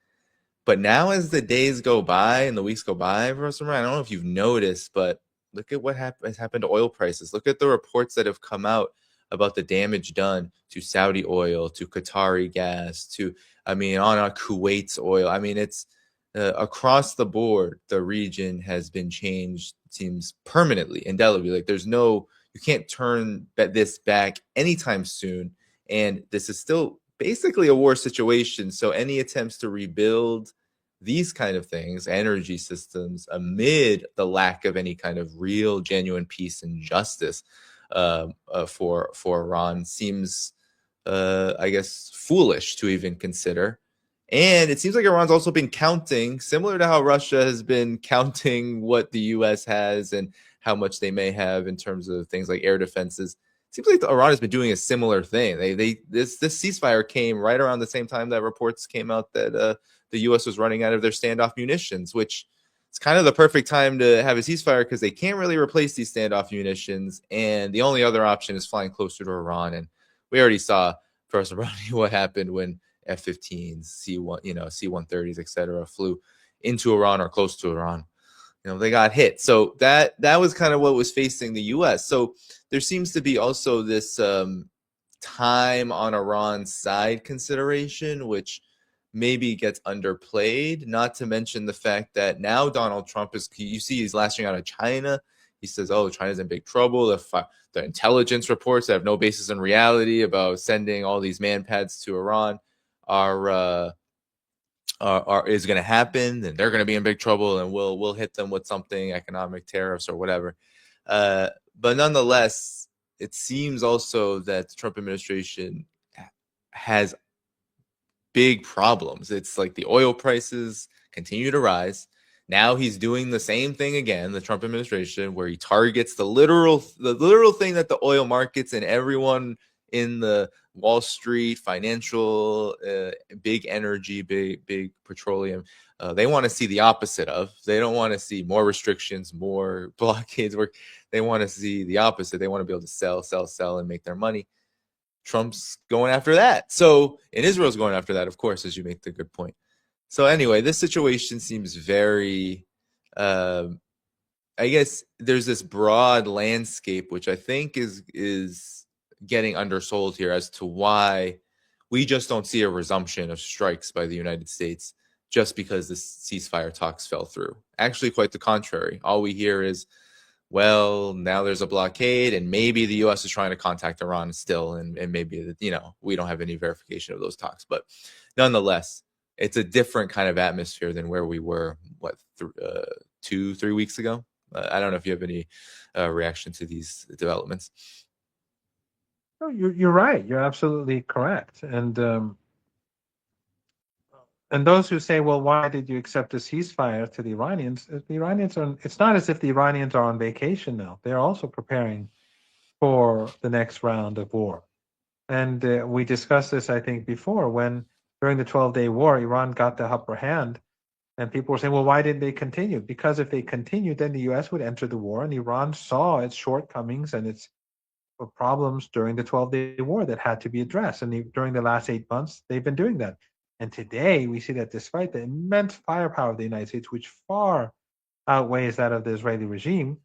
A: But now as the days go by and the weeks go by, Professor Moran, I don't know if you've noticed, but look at what has happened to oil prices. Look at the reports that have come out about the damage done to Saudi oil, to Qatari gas, on Kuwait's oil. I mean, it's across the board, the region has been changed, it seems, permanently, indelibly. Like you can't turn this back anytime soon. And this is still basically a war situation. So any attempts to rebuild these kind of things, energy systems, amid the lack of any kind of real, genuine peace and justice for Iran seems, I guess, foolish to even consider. And it seems like Iran's also been counting, similar to how Russia has been counting what the U.S. has and how much they may have in terms of things like air defenses. It seems like Iran has been doing a similar thing. This ceasefire came right around the same time that reports came out that the U.S. was running out of their standoff munitions, which it's kind of the perfect time to have a ceasefire because they can't really replace these standoff munitions. And the only other option is flying closer to Iran. And we already saw, Professor Marandi, what happened when F-15s, C-130s, etc., flew into Iran or close to Iran. They got hit. So that was kind of what was facing the U.S. So there seems to be also this time on Iran's side consideration, which maybe gets underplayed, not to mention the fact that now Donald Trump he's lashing out at China. He says, oh, China's in big trouble. The intelligence reports that have no basis in reality about sending all these manpads to Iran is going to happen, then they're going to be in big trouble, and we'll hit them with something, economic tariffs or whatever. But nonetheless, it seems also that the Trump administration has big problems. It's like the oil prices continue to rise. Now he's doing the same thing again, the Trump administration, where he targets the literal thing that the oil markets and everyone in the Wall Street, financial, big energy, big petroleum, they want to see the opposite of. They don't want to see more restrictions, more blockades. They want to see the opposite. They want to be able to sell, and make their money. Trump's going after that. So, and Israel's going after that, of course, as you make the good point. So anyway, this situation seems very, I guess there's this broad landscape, which I think is getting undersold here as to why we just don't see a resumption of strikes by the United States just because the ceasefire talks fell through. Actually, quite the contrary. All we hear is, well, now there's a blockade, and maybe the U.S. is trying to contact Iran still, and maybe, you know, we don't have any verification of those talks. But nonetheless, it's a different kind of atmosphere than where we were, what, 2-3 weeks ago? I don't know if you have any reaction to these developments.
B: No, you're right. You're absolutely correct. And those who say, well, why did you accept a ceasefire to the Iranians? The Iranians are, it's not as if the Iranians are on vacation now. They're also preparing for the next round of war. And we discussed this, I think, before when during the 12-day war, Iran got the upper hand. And people were saying, well, why didn't they continue? Because if they continued, then the U.S. would enter the war. And Iran saw its shortcomings and its problems during the 12-day war that had to be addressed. And during the last 8 months, they've been doing that. And today we see that despite the immense firepower of the United States, which far outweighs that of the Israeli regime,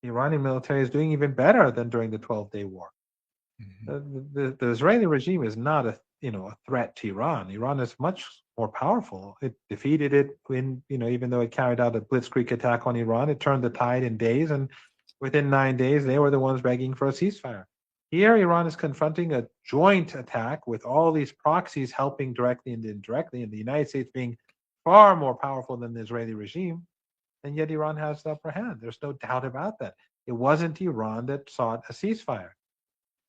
B: the Iranian military is doing even better than during the 12-day war. The Israeli regime is not a threat to Iran. Iran is much more powerful. It defeated it when, even though it carried out a blitzkrieg attack on Iran, it turned the tide in days, and within 9 days they were the ones begging for a ceasefire. Here, Iran is confronting a joint attack with all these proxies helping directly and indirectly, and the United States being far more powerful than the Israeli regime, and yet Iran has the upper hand. There's no doubt about that. It wasn't Iran that sought a ceasefire.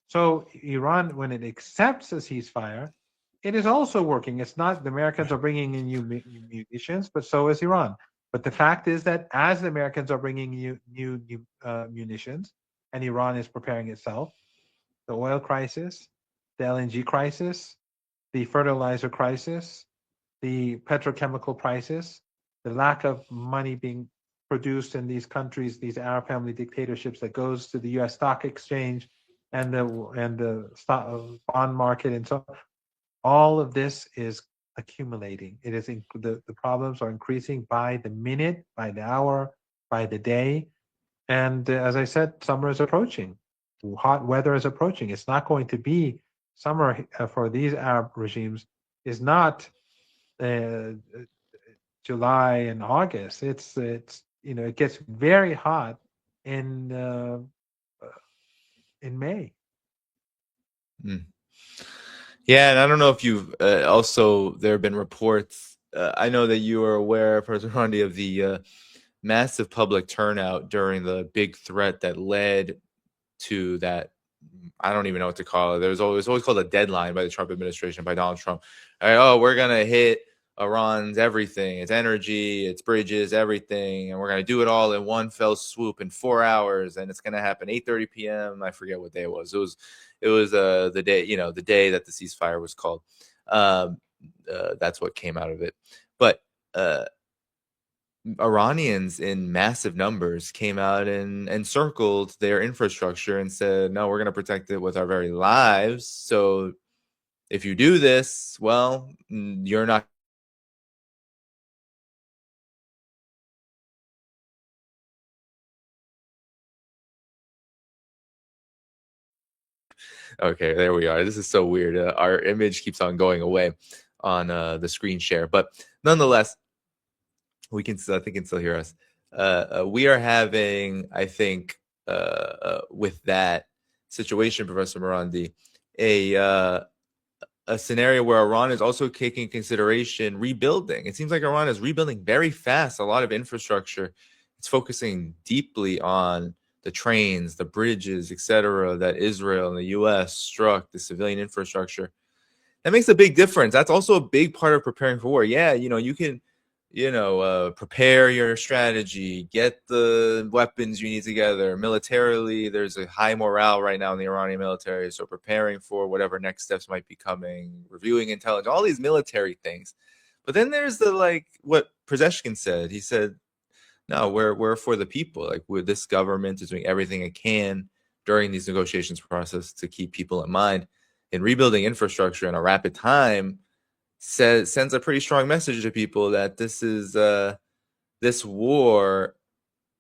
B: So Iran, when it accepts a ceasefire, it is also working. It's not the Americans are bringing in new munitions, but so is Iran. But the fact is that as the Americans are bringing new munitions, and Iran is preparing itself, the oil crisis, the LNG crisis, the fertilizer crisis, the petrochemical crisis, the lack of money being produced in these countries, these Arab family dictatorships that goes to the U.S. stock exchange and the stock bond market, and so all of this is accumulating. It is the problems are increasing by the minute, by the hour, by the day, and as I said, summer is approaching. Hot weather is approaching. It's not going to be summer for these Arab regimes. Is not July and August. It's it gets very hot in May.
A: Yeah, and I don't know if you've also, there have been reports. I know that you are aware, President Marandi, of the massive public turnout during the big threat that led to that. I don't even know what to call it. There's always called a deadline by the Trump administration, by Donald Trump. All right, oh, we're gonna hit Iran's everything, its energy, its bridges, everything, and we're gonna do it all in one fell swoop in 4 hours, and it's gonna happen 8:30 p.m. I forget what day it was. It was the day, the day that the ceasefire was called. That's what came out of it. But Iranians in massive numbers came out and encircled their infrastructure and said, no, we're going to protect it with our very lives. So if you do this, well, you're not. Okay, there we are. This is so weird. Our image keeps on going away on the screen share. But nonetheless, I think you can still hear us. We are having, I think, with that situation, Professor Marandi, a scenario where Iran is also taking consideration rebuilding. It seems like Iran is rebuilding very fast a lot of infrastructure. It's focusing deeply on the trains, the bridges, etc., that Israel and the U.S. struck, the civilian infrastructure. That makes a big difference. That's also a big part of preparing for war. Yeah, you can prepare your strategy, get the weapons you need together. Militarily, there's a high morale right now in the Iranian military, so preparing for whatever next steps might be coming, reviewing intelligence, all these military things. But then there's what Przeshkin said. He said, no, we're for the people. Like, this government is doing everything it can during these negotiations process to keep people in mind. in rebuilding infrastructure in a rapid time sends a pretty strong message to people that this war,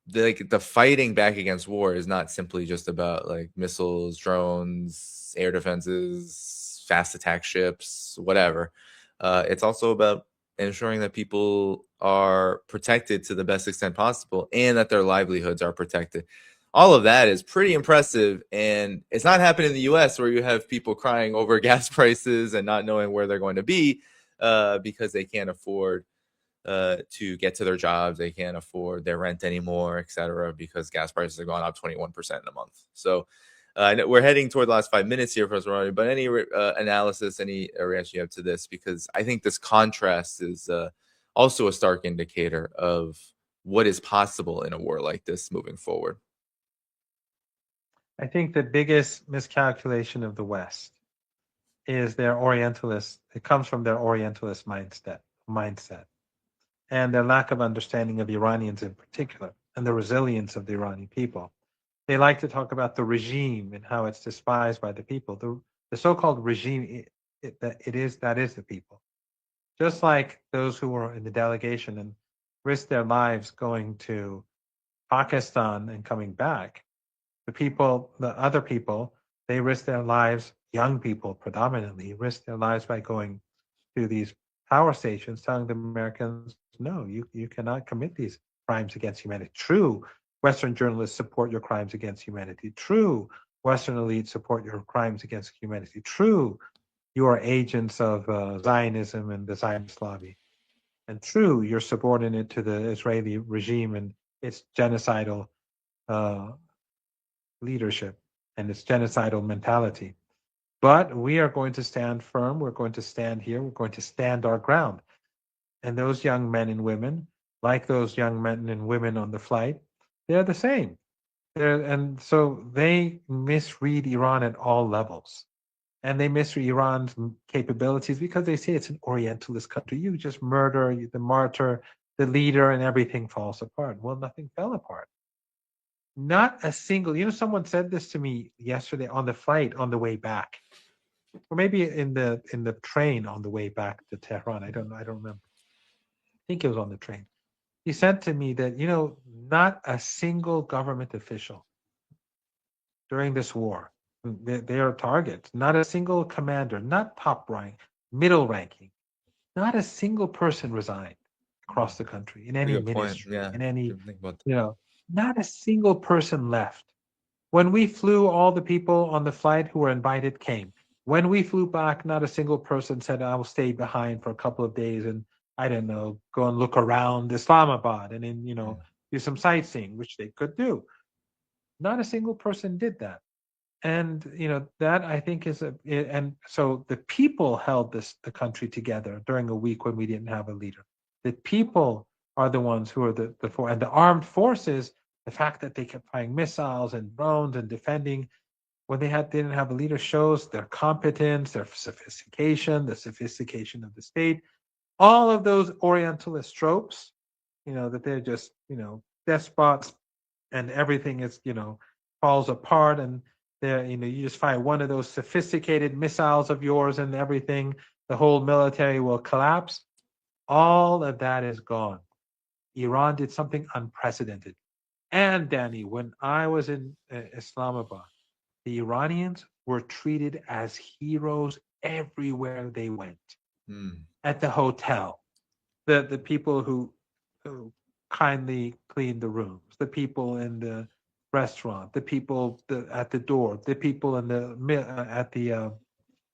A: the fighting back against war is not simply just about like missiles, drones, air defenses, fast attack ships, whatever. It's also about ensuring that people are protected to the best extent possible and that their livelihoods are protected. All of that is pretty impressive, and it's not happening in the US where you have people crying over gas prices and not knowing where they're going to be because they can't afford to get to their jobs. They can't afford their rent anymore, et cetera, because gas prices are going up 21% in a month. So we're heading toward the last 5 minutes here, Professor Marandi, but any analysis, any reaction you have to this? Because I think this contrast is also a stark indicator of what is possible in a war like this moving forward.
B: I think the biggest miscalculation of the West is their Orientalist. It comes from their Orientalist mindset, and their lack of understanding of Iranians in particular, and the resilience of the Iranian people. They like to talk about the regime and how it's despised by the people. The so-called regime, that is the people. Just like those who were in the delegation and risked their lives going to Pakistan and coming back, the other people, they risk their lives, young people predominantly, risk their lives by going to these power stations telling the Americans, no, you cannot commit these crimes against humanity. True, Western journalists support your crimes against humanity. True, Western elites support your crimes against humanity. True, you are agents of Zionism and the Zionist lobby. And true, you're subordinate to the Israeli regime and its genocidal uh, leadership and its genocidal mentality. But we are going to stand firm. We're going to stand here. We're going to stand our ground. And those young men and women, like those young men and women on the flight, they're the same. And so they misread Iran at all levels. And they misread Iran's capabilities because they say it's an Orientalist country. You just murder the martyr, the leader, and everything falls apart. Well, nothing fell apart. Not a single, someone said this to me yesterday on the flight on the way back, or maybe in the train on the way back to Tehran. I don't know. I don't remember. I think it was on the train. He said to me that, not a single government official during this war, they are targets, not a single commander, not top rank, middle ranking, not a single person resigned across the country in any
A: Good point.
B: ministry,
A: Yeah,
B: in any,
A: didn't think about that.
B: not a single person left. When we flew, all the people on the flight who were invited came. When we flew back, not a single person said, I will stay behind for a couple of days and, I don't know, go and look around Islamabad and then, do some sightseeing, which they could do. Not a single person did that. And, that I think and so the people held the country together during a week when we didn't have a leader. The people are the ones who are and the armed forces, the fact that they kept firing missiles and drones and defending when didn't have a leader shows their competence, their sophistication, the sophistication of the state, all of those Orientalist tropes, that they're just, despots and everything is, falls apart and there, you just fire one of those sophisticated missiles of yours and everything, the whole military will collapse. All of that is gone. Iran did something unprecedented. And Danny, when I was in Islamabad, the Iranians were treated as heroes everywhere they went. At the hotel, the people who kindly cleaned the rooms, the people in the restaurant, the people at the door, the people at the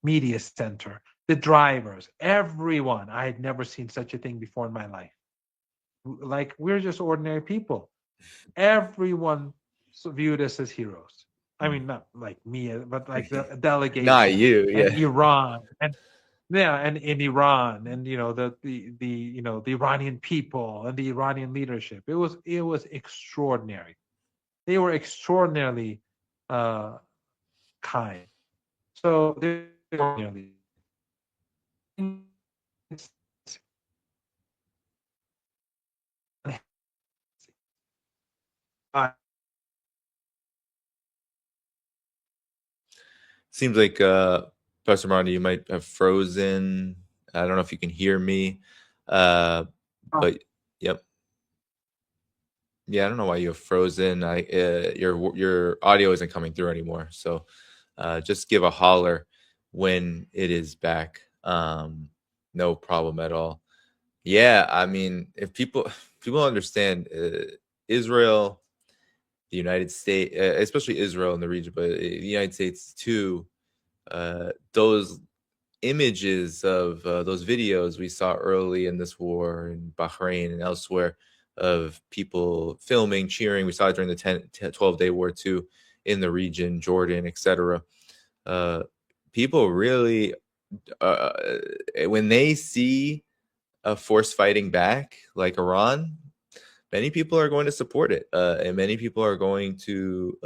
B: media center, the drivers, everyone. I had never seen such a thing before in my life. Like we're just ordinary people. Everyone viewed us as heroes. I mean, not like me, but like the delegation,
A: not you,
B: and
A: yeah.
B: Iran, and yeah, and in Iran, and the Iranian people and the Iranian leadership. It was extraordinary. They were extraordinarily kind. So they're extraordinarily.
A: Seems like Professor Marandi, you might have frozen. I don't know if you can hear me, but yep. Yeah, I don't know why you have frozen. Your audio isn't coming through anymore. So just give a holler when it is back. No problem at all. Yeah, I mean, if people understand Israel, the United States, especially Israel in the region, but the United States too, those images of those videos we saw early in this war in Bahrain and elsewhere of people filming, cheering. We saw it during the 12-day war too in the region, Jordan, etc. People really, uh, when they see a force fighting back like Iran, many people are going to support it, and many people are going to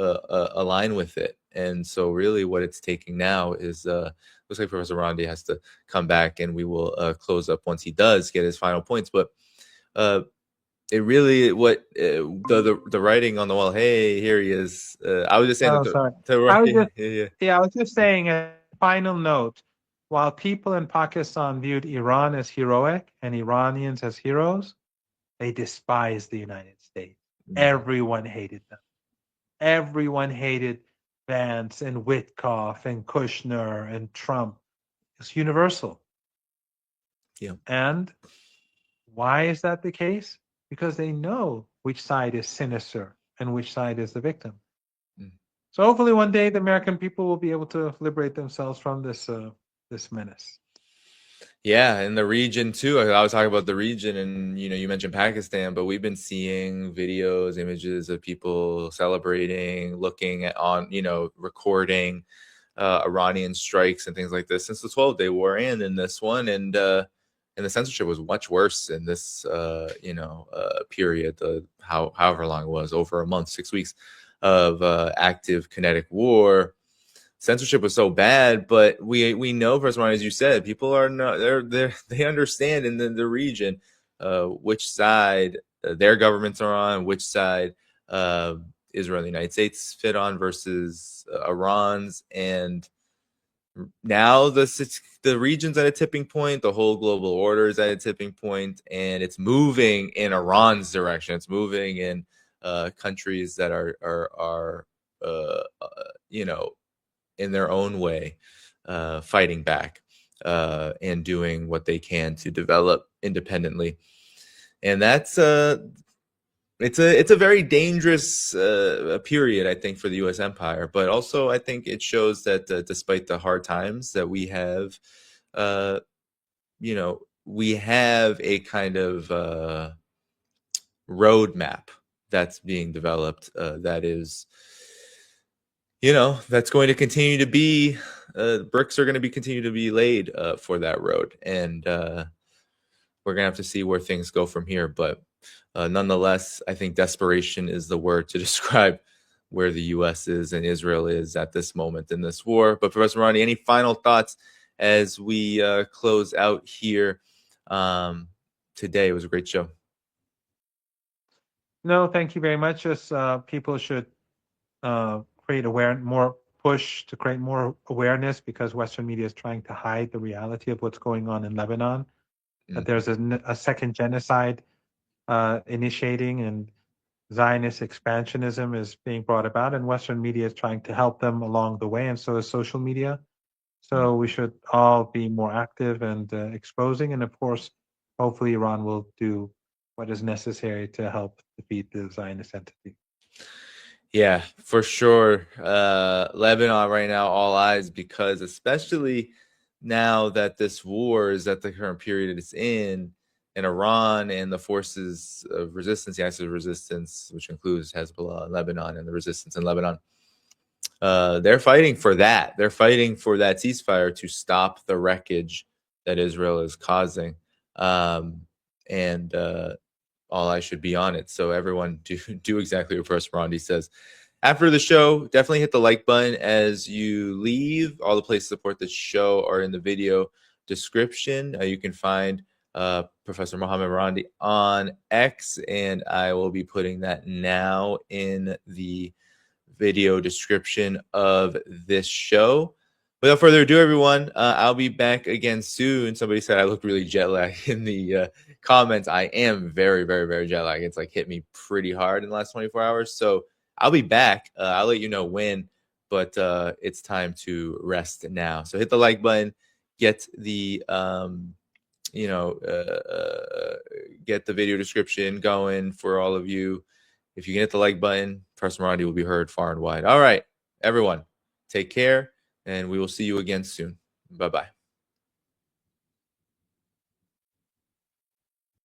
A: align with it. And so, really, what it's taking now is looks like Professor Rondi has to come back, and we will close up once he does get his final points. But it really, what the writing on the wall. Hey, here he is. I was just saying that
B: Oh, sorry. I was
A: to
B: just,
A: yeah.
B: yeah, I was just saying a final note. While people in Pakistan viewed Iran as heroic and Iranians as heroes, they despised the United States. Everyone hated them. Everyone hated Vance and Witkoff and Kushner and Trump. It's universal.
A: Yeah.
B: And why is that the case? Because they know which side is sinister and which side is the victim. So hopefully one day the American people will be able to liberate themselves from this menace.
A: Yeah, in the region too. I was talking about the region, and you mentioned Pakistan, but we've been seeing videos, images of people celebrating, looking at recording Iranian strikes and things like this since the 12-day war and in this one, and the censorship was much worse in this period, however long it was, over a month, 6 weeks of active kinetic war. Censorship was so bad, but we know, first one, as you said, people are not they understand in the region which side their governments are on, which side Israel and the United States fit on versus Iran's, and now the region's at a tipping point. The whole global order is at a tipping point, and it's moving in Iran's direction. It's moving in countries that are in their own way, fighting back and doing what they can to develop independently. And that's it's a very dangerous period, I think, for the U.S. empire. But also, I think it shows that despite the hard times that we have, we have a kind of roadmap that's being developed that is that's going to continue to be bricks are going to continue to be laid for that road, and we're gonna have to see where things go from here. But nonetheless, I think desperation is the word to describe where the U.S. is and Israel is at this moment in this war. But Professor Marandi, any final thoughts as we close out here today? It was a great show.
B: No, thank you very much. Just people should create more push to create more awareness, because Western media is trying to hide the reality of what's going on in Lebanon. That there's a second genocide initiating, and Zionist expansionism is being brought about, and Western media is trying to help them along the way, and so is social media. So we should all be more active and exposing, and of course, hopefully Iran will do what is necessary to help defeat the Zionist entity.
A: Yeah, for sure. Lebanon right now, all eyes, because especially now that this war is at the current period it's in, and Iran and the forces of resistance, the ISIS resistance, which includes Hezbollah in Lebanon and the resistance in Lebanon, they're fighting for that. They're fighting for that ceasefire to stop the wreckage that Israel is causing. And all eyes should be on it. So everyone do exactly what Professor Marandi says. After the show, definitely hit the like button as you leave. All the places to support the show are in the video description. You can find Professor Mohammad Marandi on X, and I will be putting that now in the video description of this show. Without further ado, everyone, I'll be back again soon. Somebody said I look really jet lagged in the comments. I am very, very, very jet lagged. It's like hit me pretty hard in the last 24 hours. So I'll be back. I'll let you know when, but it's time to rest now. So hit the like button, get the get the video description going for all of you. If you can hit the like button, Professor Marandi will be heard far and wide. All right, everyone, take care, and we will see you again soon. Bye-bye.